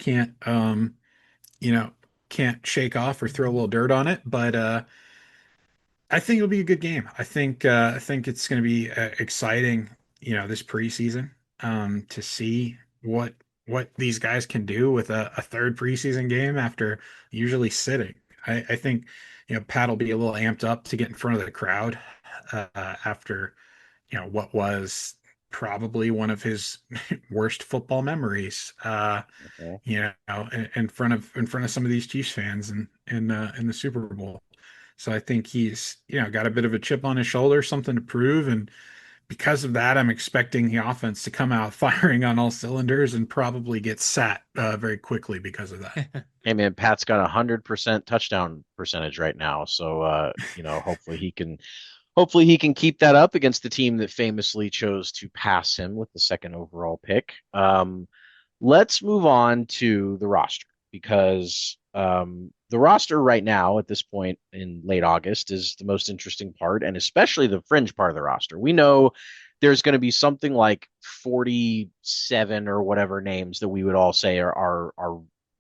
you know can't shake off or throw a little dirt on it. But I think it'll be a good game. I think it's going to be exciting, this preseason, to see what these guys can do with a third preseason game after usually sitting. I think Pat will be a little amped up to get in front of the crowd after what was probably one of his worst football memories. Okay. In front of some of these Chiefs fans in the Super Bowl. So I think he's got a bit of a chip on his shoulder, something to prove, and because of that, I'm expecting the offense to come out firing on all cylinders and probably get sat very quickly because of that. Hey man, Pat's got 100% touchdown percentage right now, so hopefully he can keep that up against the team that famously chose to pass him with the second overall pick. Let's move on to the roster, because the roster right now at this point in late August is the most interesting part, and especially the fringe part of the roster. We know there's going to be something like 47 or whatever names that we would all say are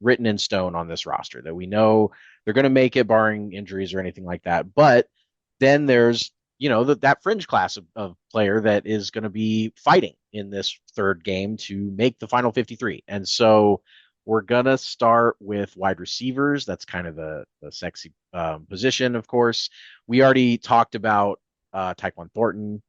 written in stone on this roster, that we know they're going to make it barring injuries or anything like that. But then there's that fringe class of player that is going to be fighting in this third game to make the final 53. And so we're going to start with wide receivers. That's kind of the sexy position, of course. We already talked about Tyquan Thornton,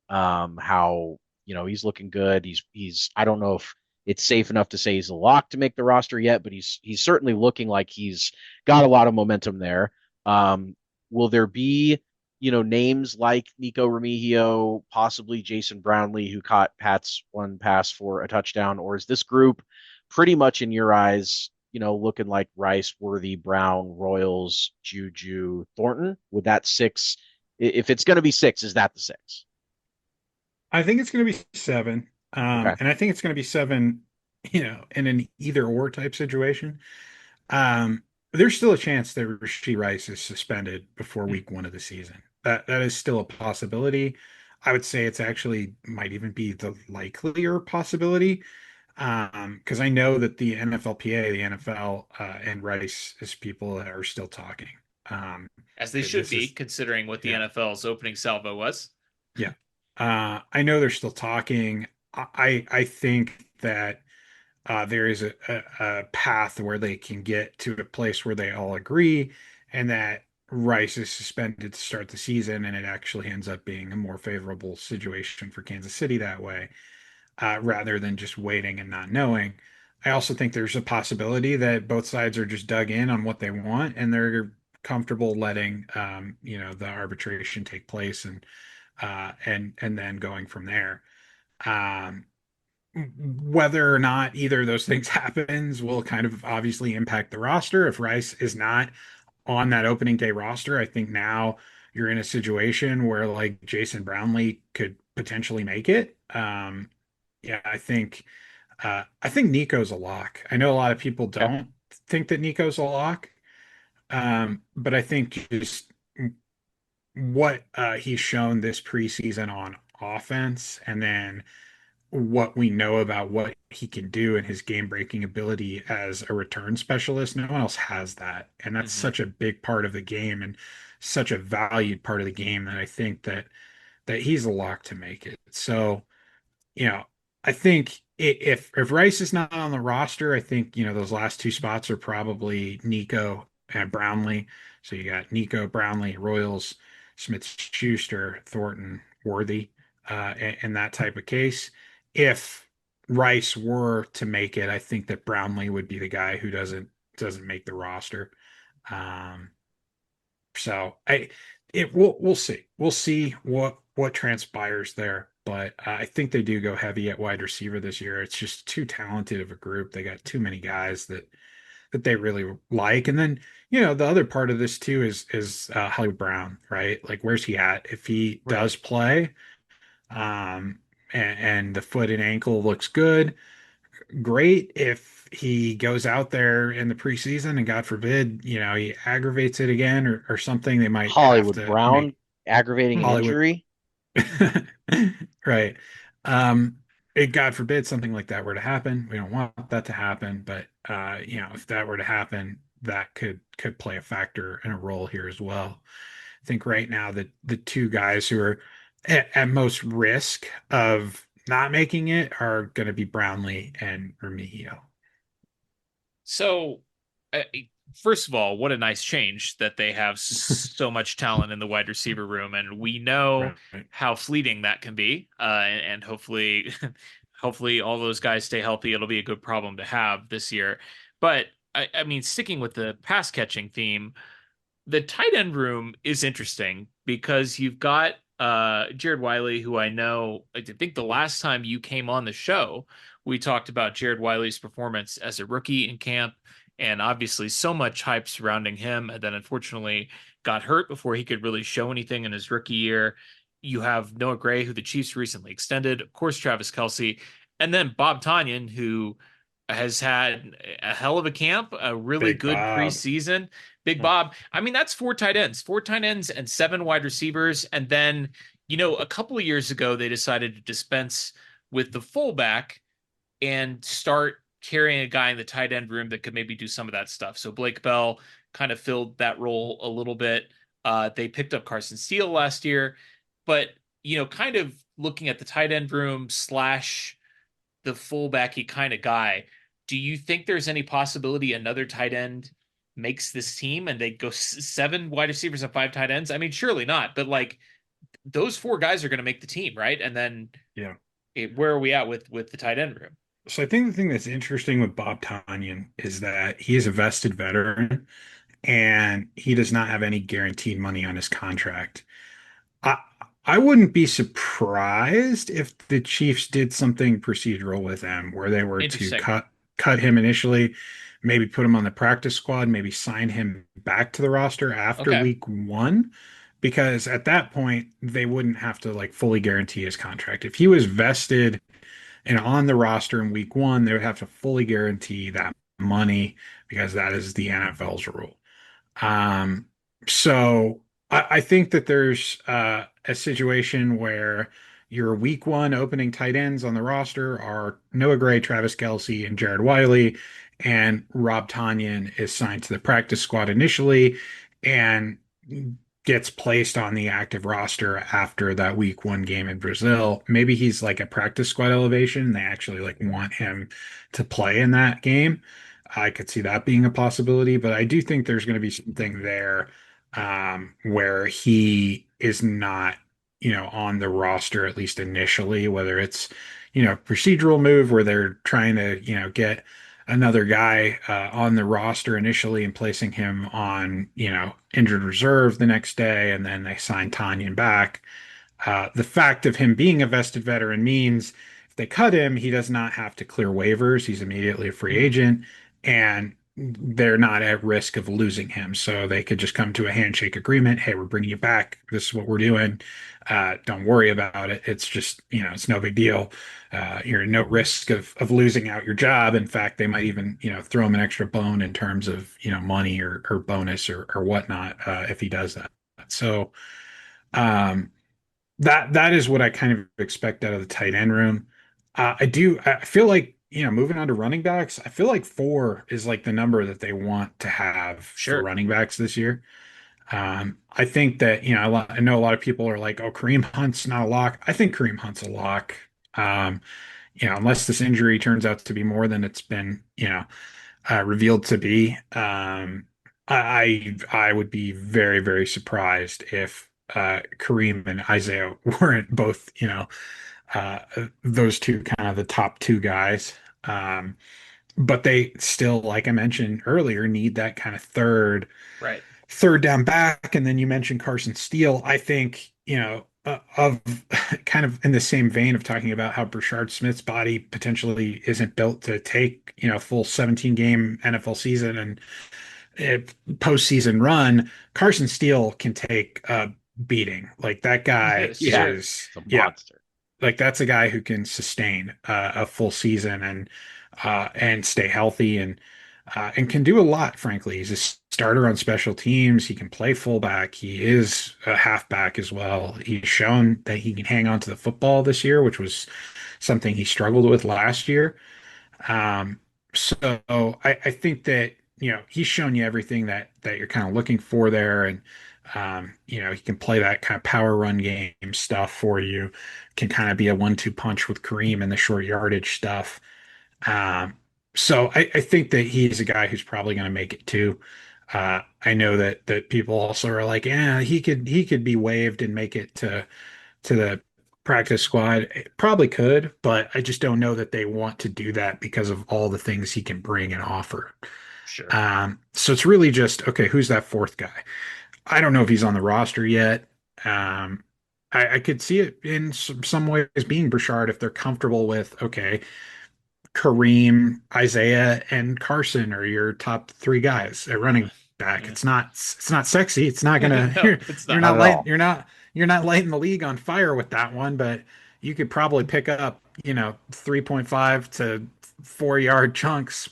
how he's looking good. He's I don't know if it's safe enough to say he's a lock to make the roster yet, but he's certainly looking like he's got a lot of momentum there. Will there be names like Nico Remigio, possibly Jason Brownlee, who caught Pat's one pass for a touchdown, or is this group pretty much in your eyes, looking like Rice, Worthy, Brown, Royals, Juju, Thornton? Would that six If it's going to be six, is that the six? I think it's going to be seven. Okay. And I think it's going to be seven, in an either or type situation. Um, there's still a chance that Rashee Rice is suspended before Hmm. week one of the season. That is still a possibility. I would say it's actually might even be the likelier possibility. Because I know that the NFLPA, the NFL, and Rice as people are still talking. Um, As they should this be, is, considering what the yeah, NFL's opening salvo was. yeah. I know they're still talking. I think that there is a path where they can get to a place where they all agree, and that Rice is suspended to start the season, and it actually ends up being a more favorable situation for Kansas City that way, rather than just waiting and not knowing. I also think there's a possibility that both sides are just dug in on what they want, and they're comfortable letting the arbitration take place and then going from there. Um, whether or not either of those things happens will kind of obviously impact the roster. If Rice is not on that opening day roster, I think now you're in a situation where like Jason Brownlee could potentially make it. Yeah, I think Nico's a lock. I know a lot of people Okay. don't think that Nico's a lock, but I think just what he's shown this preseason on offense, and then what we know about what he can do and his game-breaking ability as a return specialist. No one else has that, and that's Hmm. such a big part of the game and such a valued part of the game that I think that he's a lock to make it. So, I think if Rice is not on the roster, I think those last two spots are probably Nico and Brownlee. So you got Nico, Brownlee, Royals, Smith-Schuster, Thornton, Worthy, in that type of case. If Rice were to make it, I think that Brownlee would be the guy who doesn't make the roster. Um, so we'll see. We'll see what transpires there. But I think they do go heavy at wide receiver this year. It's just too talented of a group. They got too many guys that they really like. And then, the other part of this too is Hollywood Brown, right? Like where's he at? If he Right. does play, um, and the foot and ankle looks good, great. If he goes out there in the preseason and God forbid, he aggravates it again or something, they might have Hollywood to make Brown aggravating an Hollywood. injury. Right. God forbid something like that were to happen. We don't want that to happen, but if that were to happen, that could play a factor and a role here as well. I think right now that the two guys who are at most risk of not making it are going to be Brownlee and Remigio. So, uh, first of all, what a nice change that they have so much talent in the wide receiver room, and we know Right. how fleeting that can be. And hopefully, hopefully, all those guys stay healthy. It'll be a good problem to have this year. But I mean, sticking with the pass catching theme, the tight end room is interesting because you've got Jared Wiley, who I think the last time you came on the show, we talked about Jared Wiley's performance as a rookie in camp, and obviously so much hype surrounding him, and then unfortunately got hurt before he could really show anything in his rookie year. You have Noah Gray, who the Chiefs recently extended, of course, Travis Kelce, and then Bob Tonyan, who has had a hell of a camp, a really Big good Bob. preseason. Big Bob. I mean, that's four tight ends and seven wide receivers. And then, a couple of years ago, they decided to dispense with the fullback and start carrying a guy in the tight end room that could maybe do some of that stuff. So Blake Bell kind of filled that role a little bit. They picked up Carson Steele last year, but kind of looking at the tight end room slash the fullbacky kind of guy. Do you think there's any possibility another tight end makes this team and they go seven wide receivers and five tight ends? I mean, surely not, but like those four guys are going to make the team, right? And then Yeah. where are we at with the tight end room? So I think the thing that's interesting with Bob Tonyan is that he is a vested veteran and he does not have any guaranteed money on his contract. I I wouldn't be surprised if the Chiefs did something procedural with him where they were to Interesting. cut him initially, maybe put him on the practice squad, maybe sign him back to the roster after Okay. week one, because at that point they wouldn't have to like fully guarantee his contract. If he was vested and on the roster in week one, they would have to fully guarantee that money because that is the NFL's rule. Um, so I think that there's a situation where your week one opening tight ends on the roster are Noah Gray, Travis Kelce, and Jared Wiley, and Rob Tonyan is signed to the practice squad initially and gets placed on the active roster after that week one game in Brazil. Maybe he's like a practice squad elevation. They actually like want him to play in that game. I could see that being a possibility, but I do think there's going to be something there where he is not, on the roster at least initially, whether it's, procedural move where they're trying to, get another guy on the roster initially and placing him on, injured reserve the next day, and then they sign Tanyan back. The fact of him being a vested veteran means if they cut him, he does not have to clear waivers. He's immediately a free agent, and they're not at risk of losing him. So they could just come to a handshake agreement. Hey, we're bringing you back. This is what we're doing. Don't worry about it. It's just, it's no big deal. You're at no risk of losing out your job. In fact, they might even, throw him an extra bone in terms of, money or bonus or whatnot if he does that. So, um, that is what I kind of expect out of the tight end room. I feel like, moving on to running backs, I feel like four is like the number that they want to have for Sure. running backs this year. I think that, I know a lot of people are like, oh, Kareem Hunt's not a lock. I think Kareem Hunt's a lock. Um, unless this injury turns out to be more than it's been, revealed to be. I would be very, very surprised if Kareem and Isaiah weren't both, uh, those two kind of the top two guys. But they still, like I mentioned earlier, need that kind of Right. third down back. And then you mentioned Carson Steele. I think, of kind of in the same vein of talking about how Brashard Smith's body potentially isn't built to take, full 17 game NFL season and postseason run, Carson Steele can take a beating. Like that guy Yeah, Sure. is, it's a yeah, monster. like that's a guy who can sustain a full season and stay healthy and can do a lot. Frankly, he's a starter on special teams. He can play fullback. He is a halfback as well. He's shown that he can hang on to the football this year, which was something he struggled with last year. So I think that he's shown you everything that you're kind of looking for there, and he can play that kind of power run game stuff for you. Can kind of be a 1-2 punch with Kareem and the short yardage stuff. Um, so I think that he's a guy who's probably going to make it too. I know that people also are like, yeah, he could be waived and make it to the practice squad. It probably could, but I just don't know that they want to do that because of all the things he can bring and offer. Sure. So it's really just, okay, who's that fourth guy? I don't know if he's on the roster yet. Um, I could see it in some ways being Brashard if they're comfortable with, okay, Kareem, Isaiah, and Carson are your top three guys at running back. Yeah. It's not sexy. It's not gonna No, you're, it's you're not. Not not at light all. you're not lighting the league on fire with that one, but you could probably pick up, 3.5 to 4 yard chunks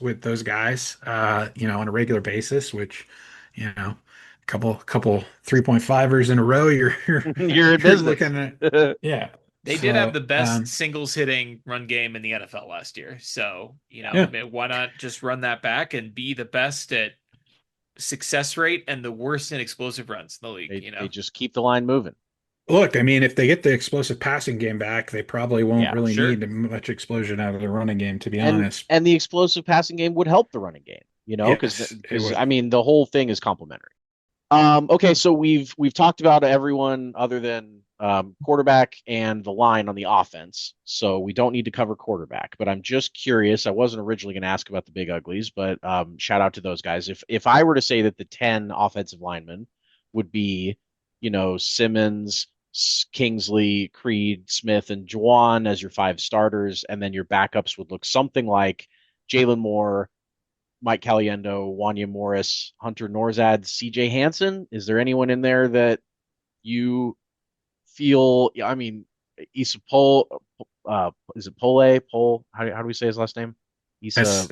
with those guys on a regular basis, which, couple 3.5ers in a row, you're you're, You're in you're business. looking at, yeah. They did have the So best singles hitting run game in the NFL last year. So, yeah. why not just run that back and be the best at success rate and the worst in explosive runs in the league, They just keep the line moving. Look, I mean, if they get the explosive passing game back, they probably won't Yeah. really Sure. need much explosion out of the running game, to be and honest. and the explosive passing game would help the running game, because Yes, it because would. I mean the whole thing is complementary. Okay, so we've talked about everyone other than quarterback and the line on the offense, so we don't need to cover quarterback. But I'm just curious. I wasn't originally going to ask about the big uglies, but shout out to those guys. If I were to say that the 10 offensive linemen would be, Simmons, Kingsley, Creed, Smith, and Juwan as your five starters, and then your backups would look something like Jalen Moore, Mike Caliendo, Wanya Morris, Hunter Norzad, CJ Hansen. Is there anyone in there that you feel, yeah, I mean, Issa Pole, is it Pole? Pole? How do we say his last name? Issa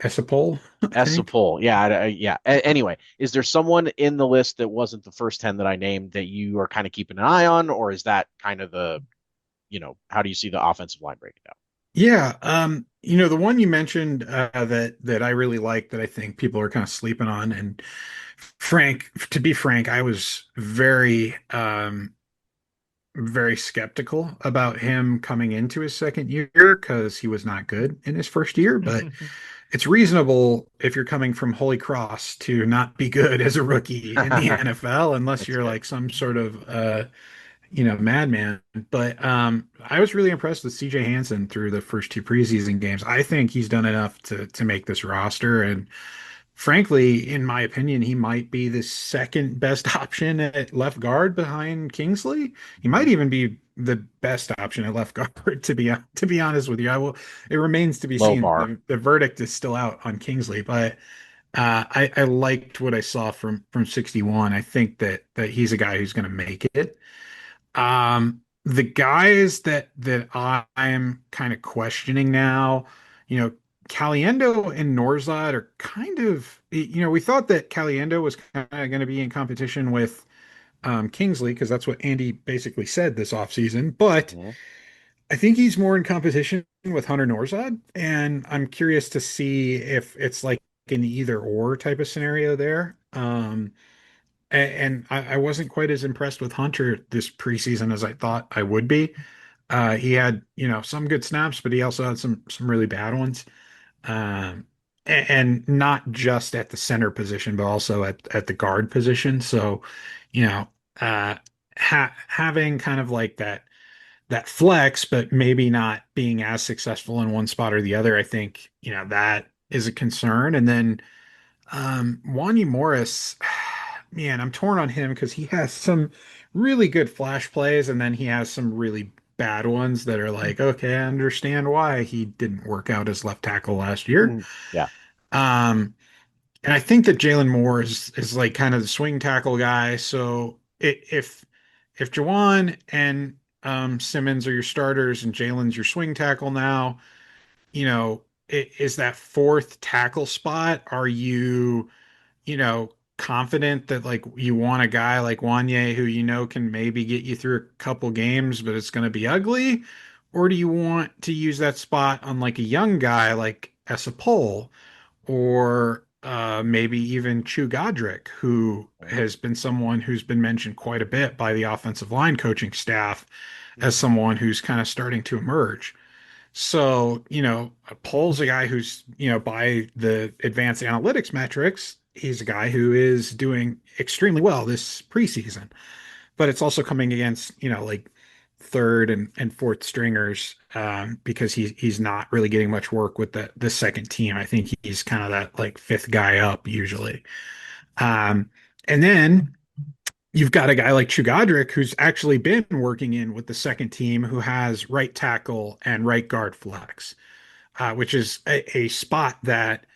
Esapol, I Essa think. Pole. Yeah, yeah. Anyway, is there someone in the list that wasn't the first 10 that I named that you are kind of keeping an eye on, or is that kind of how do you see the offensive line breaking down? Yeah, the one you mentioned that I really like that I think people are kind of sleeping on, and to be frank, I was very skeptical about him coming into his second year because he was not good in his first year, but it's reasonable if you're coming from Holy Cross to not be good as a rookie in the NFL unless That's you're good. like some sort of madman. But I was really impressed with CJ Hansen through the first two preseason games. I think he's done enough to make this roster, and frankly, in my opinion, he might be the second best option at left guard behind Kingsley. He Hmm. might even be the best option at left guard, to be honest with you. I will. It remains to be Low seen. bar. The verdict is still out on Kingsley, but I liked what I saw from 61. I think that he's a guy who's going to make it. The guys that I'm kind of questioning now, you know, Caliendo and Norzad are kind of, we thought that Caliendo was kind of going to be in competition with Kingsley because that's what Andy basically said this offseason. But Hmm. I think he's more in competition with Hunter Norzad, and I'm curious to see if it's like an either or type of scenario there. And I wasn't quite as impressed with Hunter this preseason as I thought I would be. He had, some good snaps, but he also had some really bad ones. And not just at the center position, but also at the guard position. So, you know, uh, having kind of like that flex, but maybe not being as successful in one spot or the other, I think, that is a concern. And then Wanya Morris, man, I'm torn on him because he has some really good flash plays, and then he has some really bad ones that are like, okay, I understand why he didn't work out as left tackle last year. Yeah. Um, and I think that Jalen Moore is like kind of the swing tackle guy. So if Jawan and Simmons are your starters and Jalen's your swing tackle now, is that fourth tackle spot? Are you know, confident that like you want a guy like Wanye who can maybe get you through a couple games, but it's going to be ugly? Or do you want to use that spot on like a young guy like Esapole or maybe even Chu Godric, who Mhm. has been someone who's been mentioned quite a bit by the offensive line coaching staff as someone who's kind of starting to emerge? So, Pohl's a guy who's, by the advanced analytics metrics, he's a guy who is doing extremely well this preseason. But it's also coming against, like third and fourth stringers because he's not really getting much work with the second team. I think he's kind of that like fifth guy up usually. Um, and then you've got a guy like Chugadrick who's actually been working in with the second team who has right tackle and right guard flex, which is a spot that,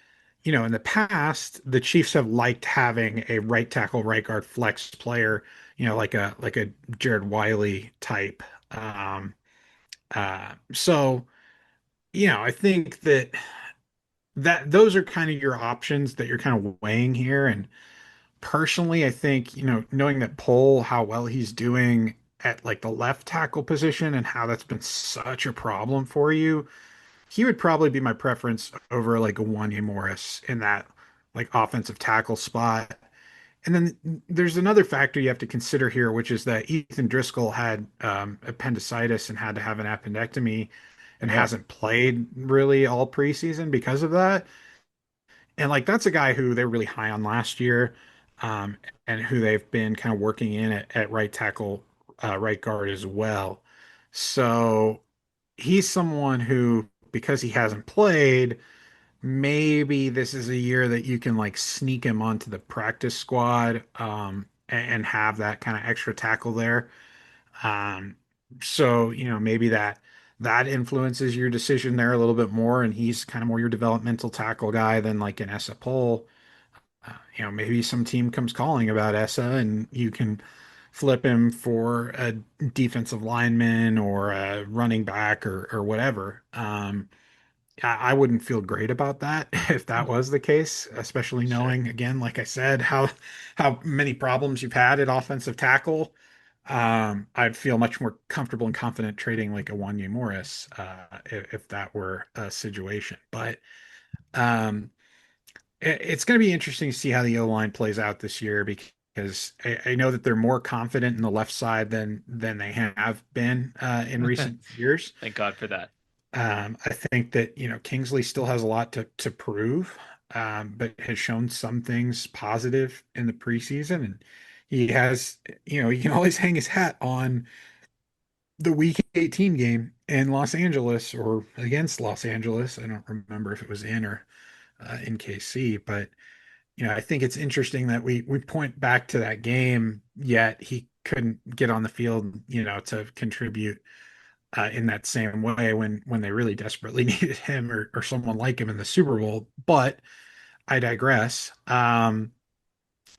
in the past, the Chiefs have liked having a right tackle, right guard flex player, like a Jared Wiley type. So, I think that those are kind of your options that you're kind of weighing here. And personally, I think, knowing that Pohl, how well he's doing at like the left tackle position and how that's been such a problem for you, he would probably be my preference over like a Wanya Morris in that like offensive tackle spot. And then there's another factor you have to consider here, which is that Ethan Driscoll had appendicitis and had to have an appendectomy Oh and yeah. hasn't played really all preseason because of that. And like that's a guy who they're really high on last year, um, and who they've been kind of working in at right tackle, right guard as well. So he's someone who, because he hasn't played, maybe this is a year that you can like sneak him onto the practice squad, and have that kind of extra tackle there. Um, so, maybe that influences your decision there a little bit more, and he's kind of more your developmental tackle guy than like an Essa Pole. Maybe some team comes calling about Essa, and you can flip him for a defensive lineman or a running back or whatever. I wouldn't feel great about that if that was the case, especially Sure. knowing, again, like I said, how many problems you've had at offensive tackle. I'd feel much more comfortable and confident trading like a Wanya Morris if that were a situation. But um, it's going to be interesting to see how the O line plays out this year because I know that they're more confident in the left side than they have been in recent years. Thank God for that. I think that, Kingsley still has a lot to prove, but has shown some things positive in the preseason. And he has, he can always hang his hat on the week 18 game in Los Angeles or against Los Angeles. I don't remember if it was in or in KC, but, I think it's interesting that we point back to that game, yet he couldn't get on the field, to contribute in that same way when they really desperately needed him or someone like him in the Super Bowl. But I digress.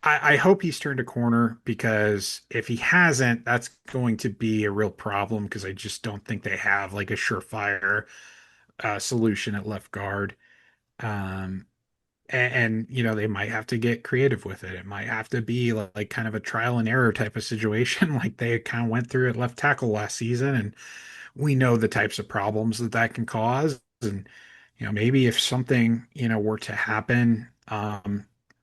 I hope he's turned a corner because if he hasn't, that's going to be a real problem because I just don't think they have like a surefire solution at left guard. Um, and they might have to get creative with it. It might have to be like kind of a trial and error type of situation, like they kind of went through at left tackle last season, and we know the types of problems that can cause. And, maybe if something, were to happen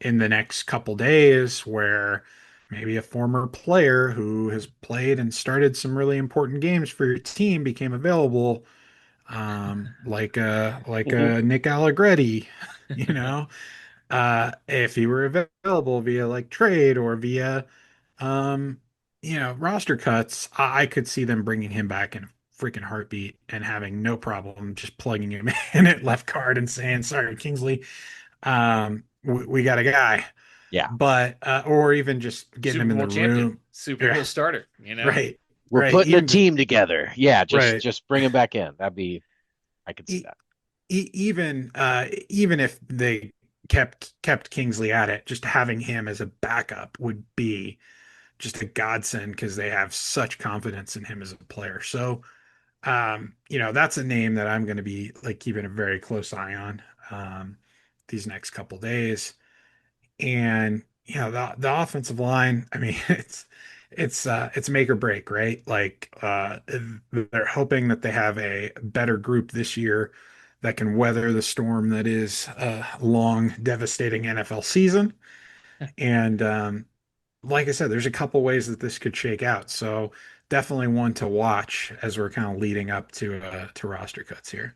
in the next couple days where maybe a former player who has played and started some really important games for your team became available, like a Nick Allegretti, you know, if he were available via like trade or via um, roster cuts, I could see them bringing him back in a freaking heartbeat and having no problem just plugging him in at left guard and saying, "Sorry, Kingsley, we got a guy." Yeah. But or even just getting him Super in Bowl the champion, room. Super Yeah, Bowl starter, you know? right, We're right. putting a Even team together. Yeah, just right. just bring him back in. I could see E that. even if they kept Kingsley at it, just having him as a backup would be just a godsend because they have such confidence in him as a player. So, that's a name that I'm going to be like keeping a very close eye on these next couple days. And the offensive line, I mean, it's make or break, right? Like they're hoping that they have a better group this year that can weather the storm that is a long, devastating NFL season. And like I said, there's a couple ways that this could shake out. So definitely one to watch as we're kind of leading up to roster cuts here.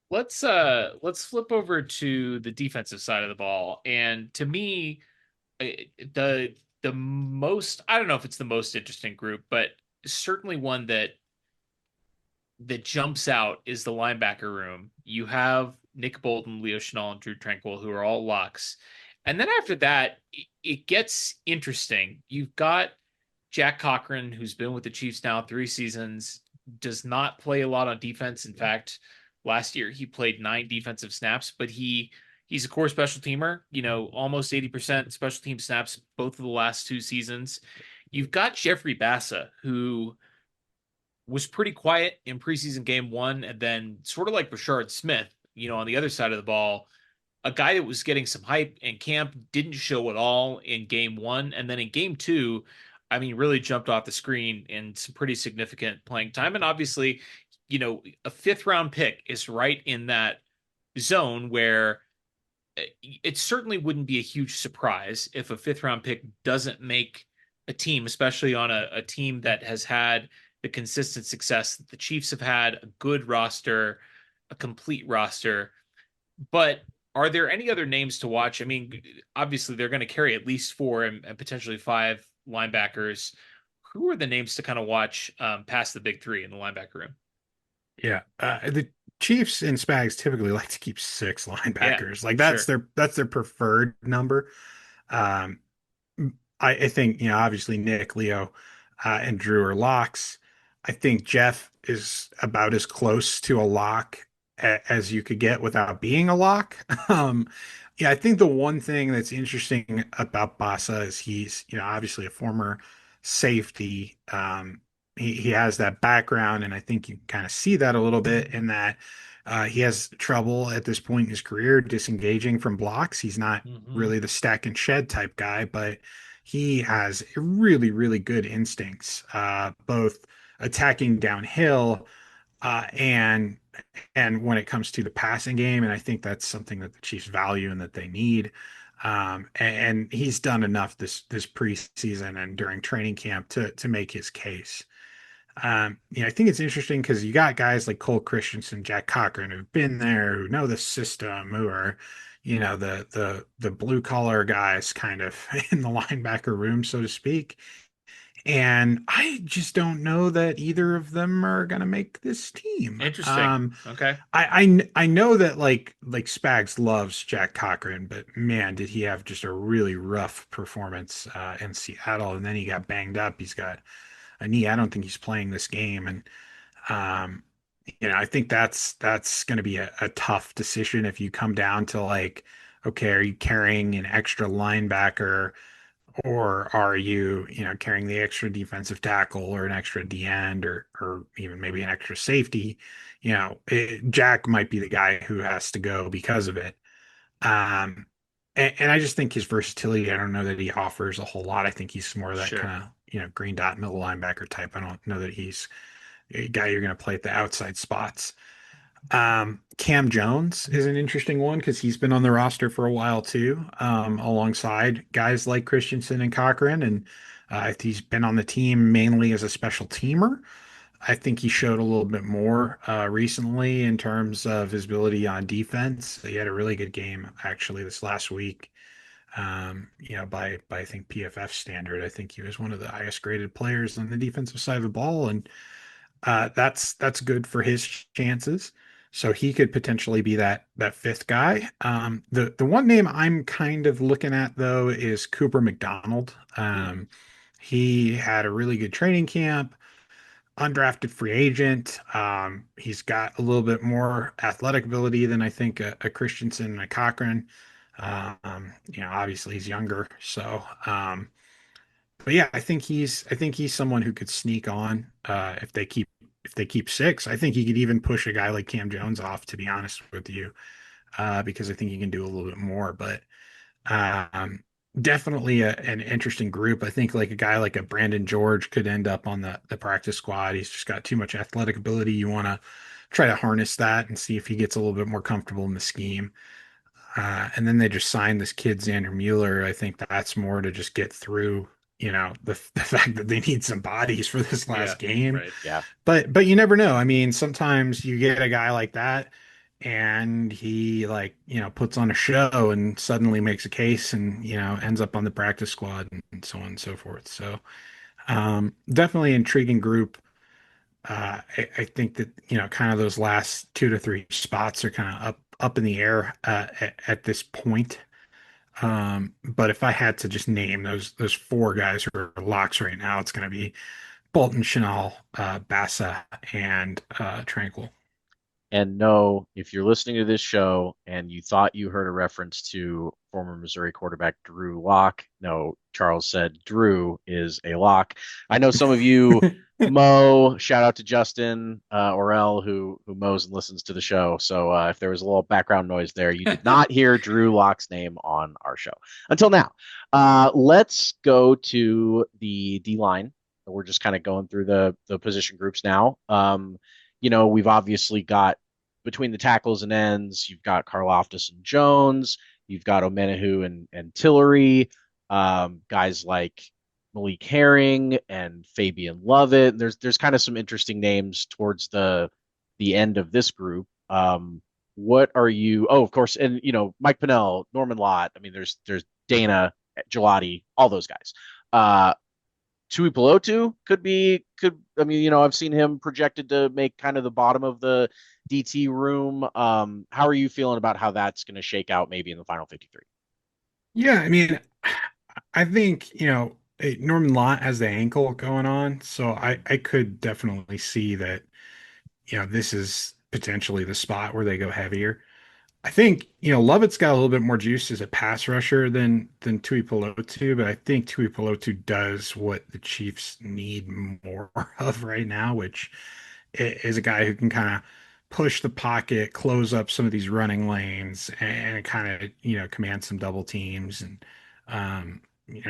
Let's flip over to the defensive side of the ball. And to me, the the most, I don't know if it's the most interesting group, but certainly one that jumps out is the linebacker room. You have Nick Bolton, Leo Chenal, and Drew Tranquil, who are all locks. And then after that, it gets interesting. You've got Jack Cochran, who's been with the Chiefs now 3 seasons, does not play a lot on defense. In fact, last year he played 9 defensive snaps, but he's a core special teamer, almost 80% special team snaps both of the last 2 seasons. You've got Jeffrey Bassa, who was pretty quiet in preseason game one, and then sort of like Rashard Smith, on the other side of the ball, a guy that was getting some hype in camp didn't show at all in game one, and then in game two, I mean, really jumped off the screen in some pretty significant playing time. And obviously, a fifth round pick is right in that zone where it certainly wouldn't be a huge surprise if a fifth round pick doesn't make a team, especially on a team that has had the consistent success that the Chiefs have had, a good roster, a complete roster. But are there any other names to watch? I mean, obviously they're going to carry at least four and potentially five linebackers. Who are the names to kind of watch past the big three in the linebacker room? Yeah. The Chiefs and Spags typically like to keep six Yeah, linebackers. Like sure. that's their preferred number. Um, I think, obviously Nick, Leo, and Drew are locks. I think Jeff is about as close to a lock as you could get without being a lock. Yeah, I think the one thing that's interesting about Bassa is he's, obviously a former safety. He has that background, and I think you kind of see that a little bit in that he has trouble at this point in his career disengaging from blocks. He's not Hmm. really the stack and shed type guy, but he has really, really good instincts, both attacking downhill and when it comes to the passing game, and I think that's something that the Chiefs value and that they need. And he's done enough this preseason and during training camp to make his case. I think it's interesting because you got guys like Cole Christensen, Jack Cochran who've been there, who know the system, who are, the blue collar guys kind of in the linebacker room, so to speak. And I just don't know that either of them are gonna make this team. Interesting. Okay. I know that like Spags loves Jack Cochran, but man, did he have just a really rough performance in Seattle, and then he got banged up. He's got a knee. I don't think he's playing this game, and um, I think that's going to be a tough decision if you come down to like, okay, are you carrying an extra linebacker? Or are you, carrying the extra defensive tackle or an extra D end or even maybe an extra safety? Jack might be the guy who has to go because of it. Um, and I just think his versatility, I don't know that he offers a whole lot. I think he's more of that Sure. kind of, green dot middle linebacker type. I don't know that he's a guy you're going to play at the outside spots. Cam Jones is an interesting one because he's been on the roster for a while too, alongside guys like Christensen and Cochran, and he's been on the team mainly as a special teamer. I think he showed a little bit more recently in terms of his ability on defense. He had a really good game actually this last week. By I think PFF standard, I think he was one of the highest graded players on the defensive side of the ball, and that's good for his chances. So he could potentially be that fifth guy. The one name I'm kind of looking at though is Cooper McDonald. Hmm. He had a really good training camp, undrafted free agent. He's got a little bit more athletic ability than I think a Christensen and a Cochran. Obviously he's younger, so but yeah, I think he's someone who could sneak on if they keep six. I think he could even push a guy like Cam Jones off, to be honest with you, because I think he can do a little bit more. But um, definitely an interesting group. I think like a guy like a Brandon George could end up on the practice squad. He's just got too much athletic ability. You want to try to harness that and see if he gets a little bit more comfortable in the scheme. And then they just signed this kid, Xander Mueller. I think that's more to just get through, the fact that they need some bodies for this Yeah. last game. Right. Yeah. But you never know. I mean, sometimes you get a guy like that and he like, puts on a show and suddenly makes a case and, ends up on the practice squad and so on and so forth. So definitely intriguing group. I think that kind of those last two to three spots are kind of up in the air at this point. But if I had to just name those four guys who are locks right now, it's going to be Bolton, Chanel, Bassa, and Tranquil. And no, if you're listening to this show and you thought you heard a reference to former Missouri quarterback Drew Lock, no, Charles said Drew is a lock. I know some of you mow. Shout out to Justin Orell who mows and listens to the show. So if there was a little background noise there, you did not hear Drew Lock's name on our show until now. Let's go to the D line. We're just kind of going through the position groups now. We've obviously got between the tackles and ends, you've got Karlaftis and Jones, you've got Omenahu and Tillery, guys like Malik Herring and Fabian Lovett. There's kind of some interesting names towards the end of this group. What are you? Oh, of course, and Mike Pennell, Norman Lott. I mean, there's Dana, Gelati, all those guys. Tui Pelotu could I mean, I've seen him projected to make kind of the bottom of the DT room. How are you feeling about how that's going to shake out maybe in the final 53? Yeah, I mean, I think, Norman Lott has the ankle going on, so I could definitely see that, this is potentially the spot where they go heavier. I think, Lovett's got a little bit more juice as a pass rusher than Tui Pelotu, but I think Tui Pelotu does what the Chiefs need more of right now, which is a guy who can kind of push the pocket, close up some of these running lanes, and kind of, command some double teams and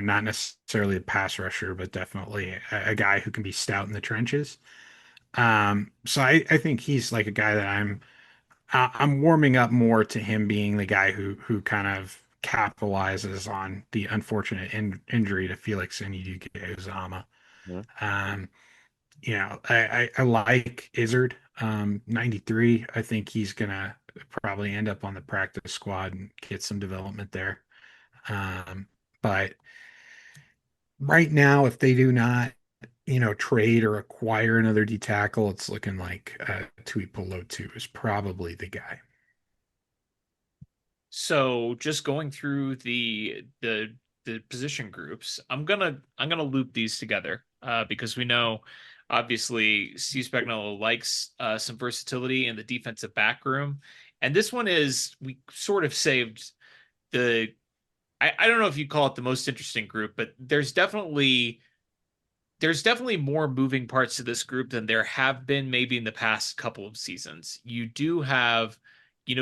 not necessarily a pass rusher, but definitely a guy who can be stout in the trenches. So I think he's like a guy that I'm warming up more to him being the guy who kind of capitalizes on the unfortunate injury to Felix Uzama. Yeah. Um, I like Izzard, 93. I think he's gonna probably end up on the practice squad and get some development there. But right now, if they do not, trade or acquire another D tackle, it's looking like Tui Pelotu is probably the guy. So just going through the position groups, I'm gonna loop these together because we know obviously Steve Spagnuolo likes some versatility in the defensive back room, and this one is we sort of saved the I don't know if you call it the most interesting group, but there's definitely more moving parts to this group than there have been maybe in the past couple of seasons. You do have,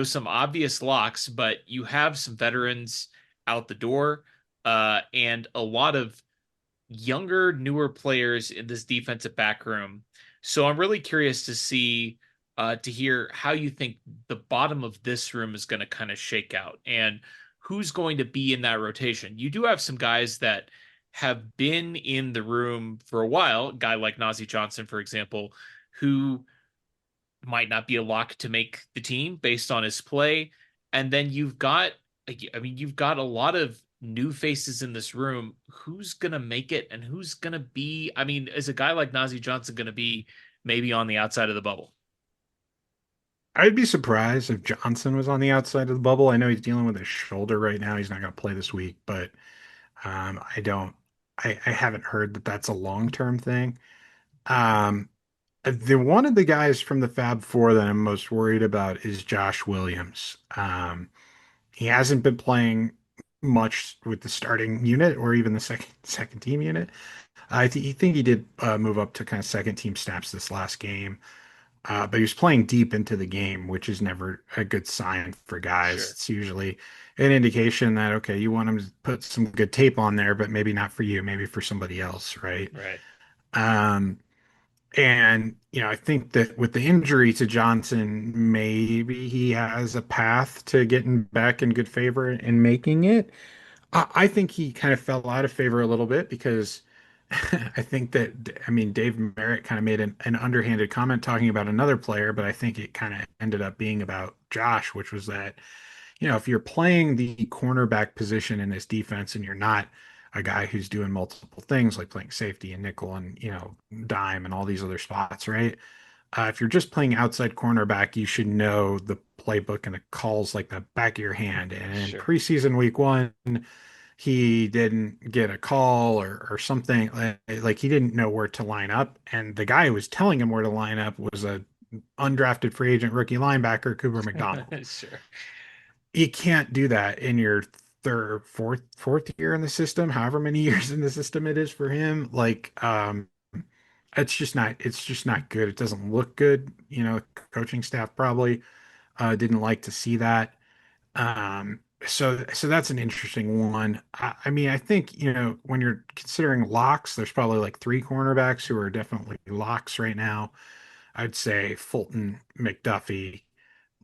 some obvious locks, but you have some veterans out the door, and a lot of younger, newer players in this defensive back room. So I'm really curious to hear how you think the bottom of this room is going to kind of shake out and who's going to be in that rotation. You do have some guys that have been in the room for a while, a guy like Nazi Johnson, for example, who might not be a lock to make the team based on his play. And then you've got a lot of new faces in this room. Who's going to make it and who's going to be, is a guy like Nazi Johnson going to be maybe on the outside of the bubble? I'd be surprised if Johnson was on the outside of the bubble. I know he's dealing with his shoulder right now. He's not going to play this week, but I don't, I haven't heard that that's a long-term thing. Um, the one of the guys from the Fab Four that I'm most worried about is Josh Williams. He hasn't been playing much with the starting unit or even the second team unit. I think he did move up to kind of second team snaps this last game. But he was playing deep into the game, which is never a good sign for guys. Sure. It's usually an indication that, okay, you want him to put some good tape on there, but maybe not for you, maybe for somebody else, right? Right. Um, and, I think that with the injury to Johnson, maybe he has a path to getting back in good favor and making it. I think he kind of fell out of favor a little bit because I think that, I mean, Dave Merritt kind of made an underhanded comment talking about another player, but I think it kind of ended up being about Josh, which was that, if you're playing the cornerback position in this defense and you're not a guy who's doing multiple things like playing safety and nickel and, dime and all these other spots, right? If you're just playing outside cornerback, you should know the playbook and the calls like the back of your hand. And in Sure. preseason week one, he didn't get a call or something like he didn't know where to line up. And the guy who was telling him where to line up was a undrafted free agent rookie linebacker, Cooper McDonald. Sure. You can't do that in your third, fourth year in the system, however many years in the system it is for him. It's just not good. It doesn't look good. Coaching staff probably didn't like to see that. So that's an interesting one. I mean, I think, when you're considering locks, there's probably like three cornerbacks who are definitely locks right now. I'd say Fulton, McDuffie,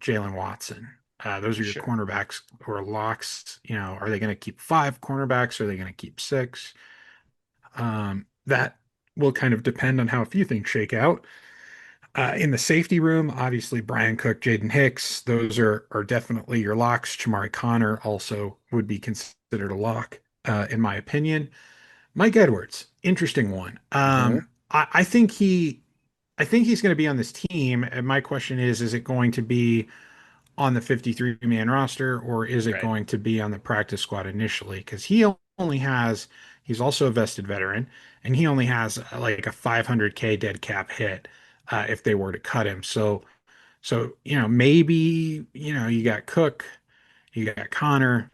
Jalen Watson. Those are your Sure. cornerbacks who are locks. Are they going to keep five cornerbacks? Or are they going to keep six? That will kind of depend on how a few things shake out. In the safety room, obviously Brian Cook, Jaden Hicks, those are definitely your locks. Chamari Connor also would be considered a lock, in my opinion. Mike Edwards, interesting one. Mhm. I think he's going to be on this team. And my question is it going to be on the 53-man roster or is it Right. going to be on the practice squad initially? Because only has, he's also a vested veteran and he only has like a 500K dead cap hit if they were to cut him. So So, maybe, you got Cook, you got Connor,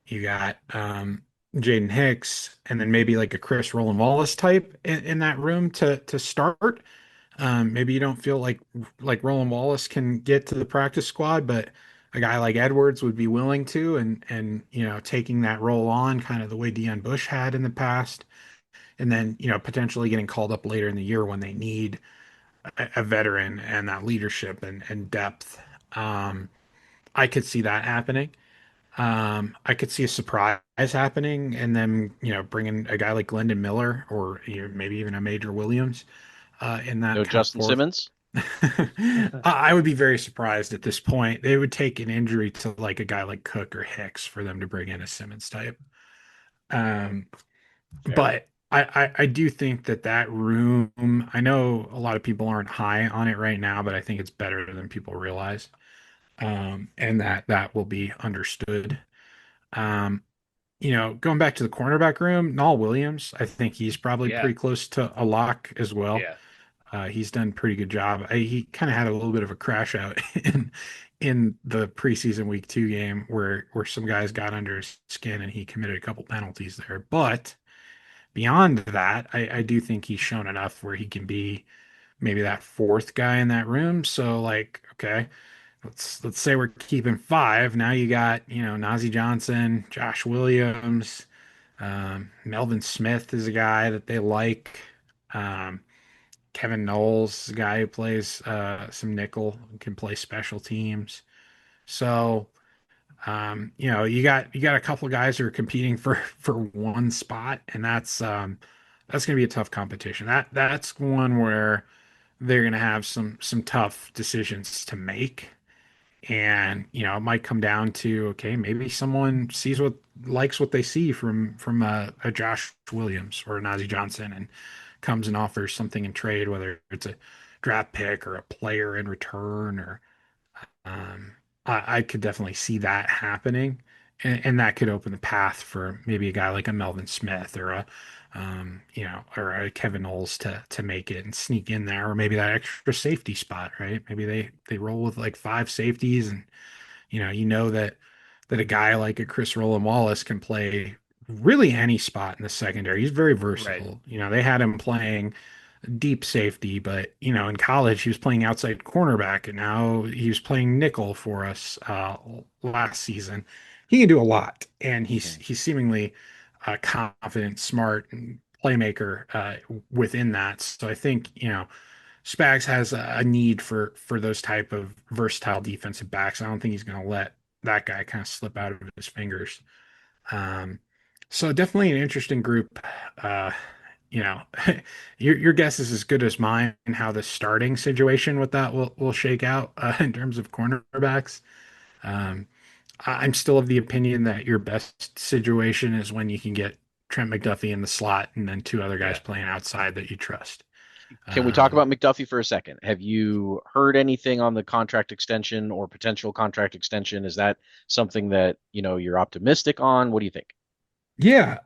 you got Jaden Hicks, and then maybe like a Chris Roland Wallace type in that room to start. Maybe you don't feel like Roland Wallace can get to the practice squad, but a guy like Edwards would be willing to, and taking that role on, kind of the way Deion Bush had in the past, and then potentially getting called up later in the year when they need a veteran and that leadership and depth. Um, I could see that happening. I could see a surprise happening, and then bringing a guy like Glendon Miller or maybe even a Major Williams in No that kind of Justin fourth. Simmons. I would be very surprised at this point. They would take an injury to like a guy like Cook or Hicks for them to bring in a Simmons type. Um, Fair. but I do think that room, I know a lot of people aren't high on it right now, but I think it's better than people realize. And that will be understood. Um, going back to the cornerback room, Nall Williams, I think he's probably Yeah. pretty close to a lock as well. Yeah. He's done a pretty good job. He kind of had a little bit of a crash out in the preseason week 2 game where some guys got under his skin and he committed a couple penalties there. But beyond that, I do think he's shown enough where he can be maybe that fourth guy in that room. So like, okay, let's say we're keeping five. Now you got, Nazi Johnson, Josh Williams, Melvin Smith is a guy that they like. Um, Kevin Knowles, a guy who plays some nickel, can play special teams. So you got a couple of guys who are competing for one spot, and that's going to be a tough competition. That's one where they're going to have some tough decisions to make. And it might come down to, okay, maybe someone likes what they see from a Josh Williams or a Nazi Johnson and comes and offers something in trade, whether it's a draft pick or a player in return, or um, I could definitely see that happening, and that could open the path for maybe a guy like a Melvin Smith or or a Kevin Knowles to make it and sneak in there, or maybe that extra safety spot, right? Maybe they roll with like five safeties, and that a guy like a Chris Roland Wallace can play really any spot in the secondary. He's very Right. versatile. They had him playing deep safety, but in college he was playing outside cornerback, and now he was playing nickel for us last season. He can do a lot, and he's Mhm. he's seemingly confident, smart, and playmaker within that. So I think Spags has a need for those type of versatile defensive backs. I don't think he's going to let that guy kind of slip out of his fingers. Um, so definitely an interesting group. Uh, you know, your guess is as good as mine in how the starting situation with that will shake out in terms of cornerbacks. Um, I'm still of the opinion that your best situation is when you can get Trent McDuffie in the slot and then two other guys Yeah. playing outside that you trust. Can we talk Um, about McDuffie for a second? Have you heard anything on the contract extension or potential contract extension? Is that something that, you're optimistic on? What do you think? Yeah,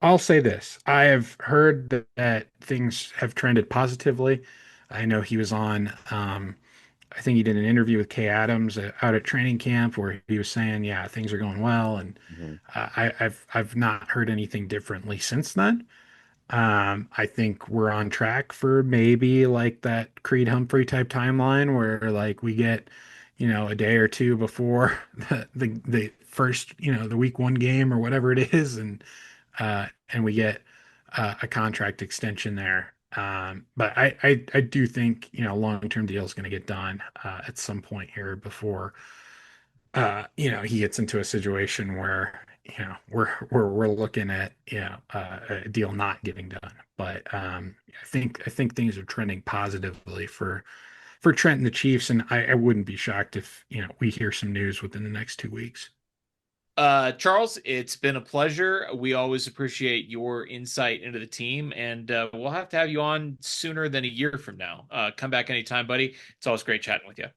I'll say this. I have heard that things have trended positively. I know he was on, I think he did an interview with Kay Adams out at training camp where he was saying, yeah, things are going well. And Mhm. I've not heard anything differently since then. I think we're on track for maybe like that Creed Humphrey type timeline where like we get, a day or two before the first, the week 1 game or whatever it is, and we get a contract extension there. But I do think, long-term deal is going to get done at some point here before he gets into a situation where, we're looking at, a deal not getting done. But I think things are trending positively for Trent and the Chiefs, and I wouldn't be shocked if, we hear some news within the next 2 weeks. Charles, it's been a pleasure. We always appreciate your insight into the team, and we'll have to have you on sooner than a year from now. Come back anytime, buddy. It's always great chatting with you.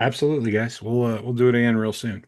Absolutely, guys. We'll do it again real soon.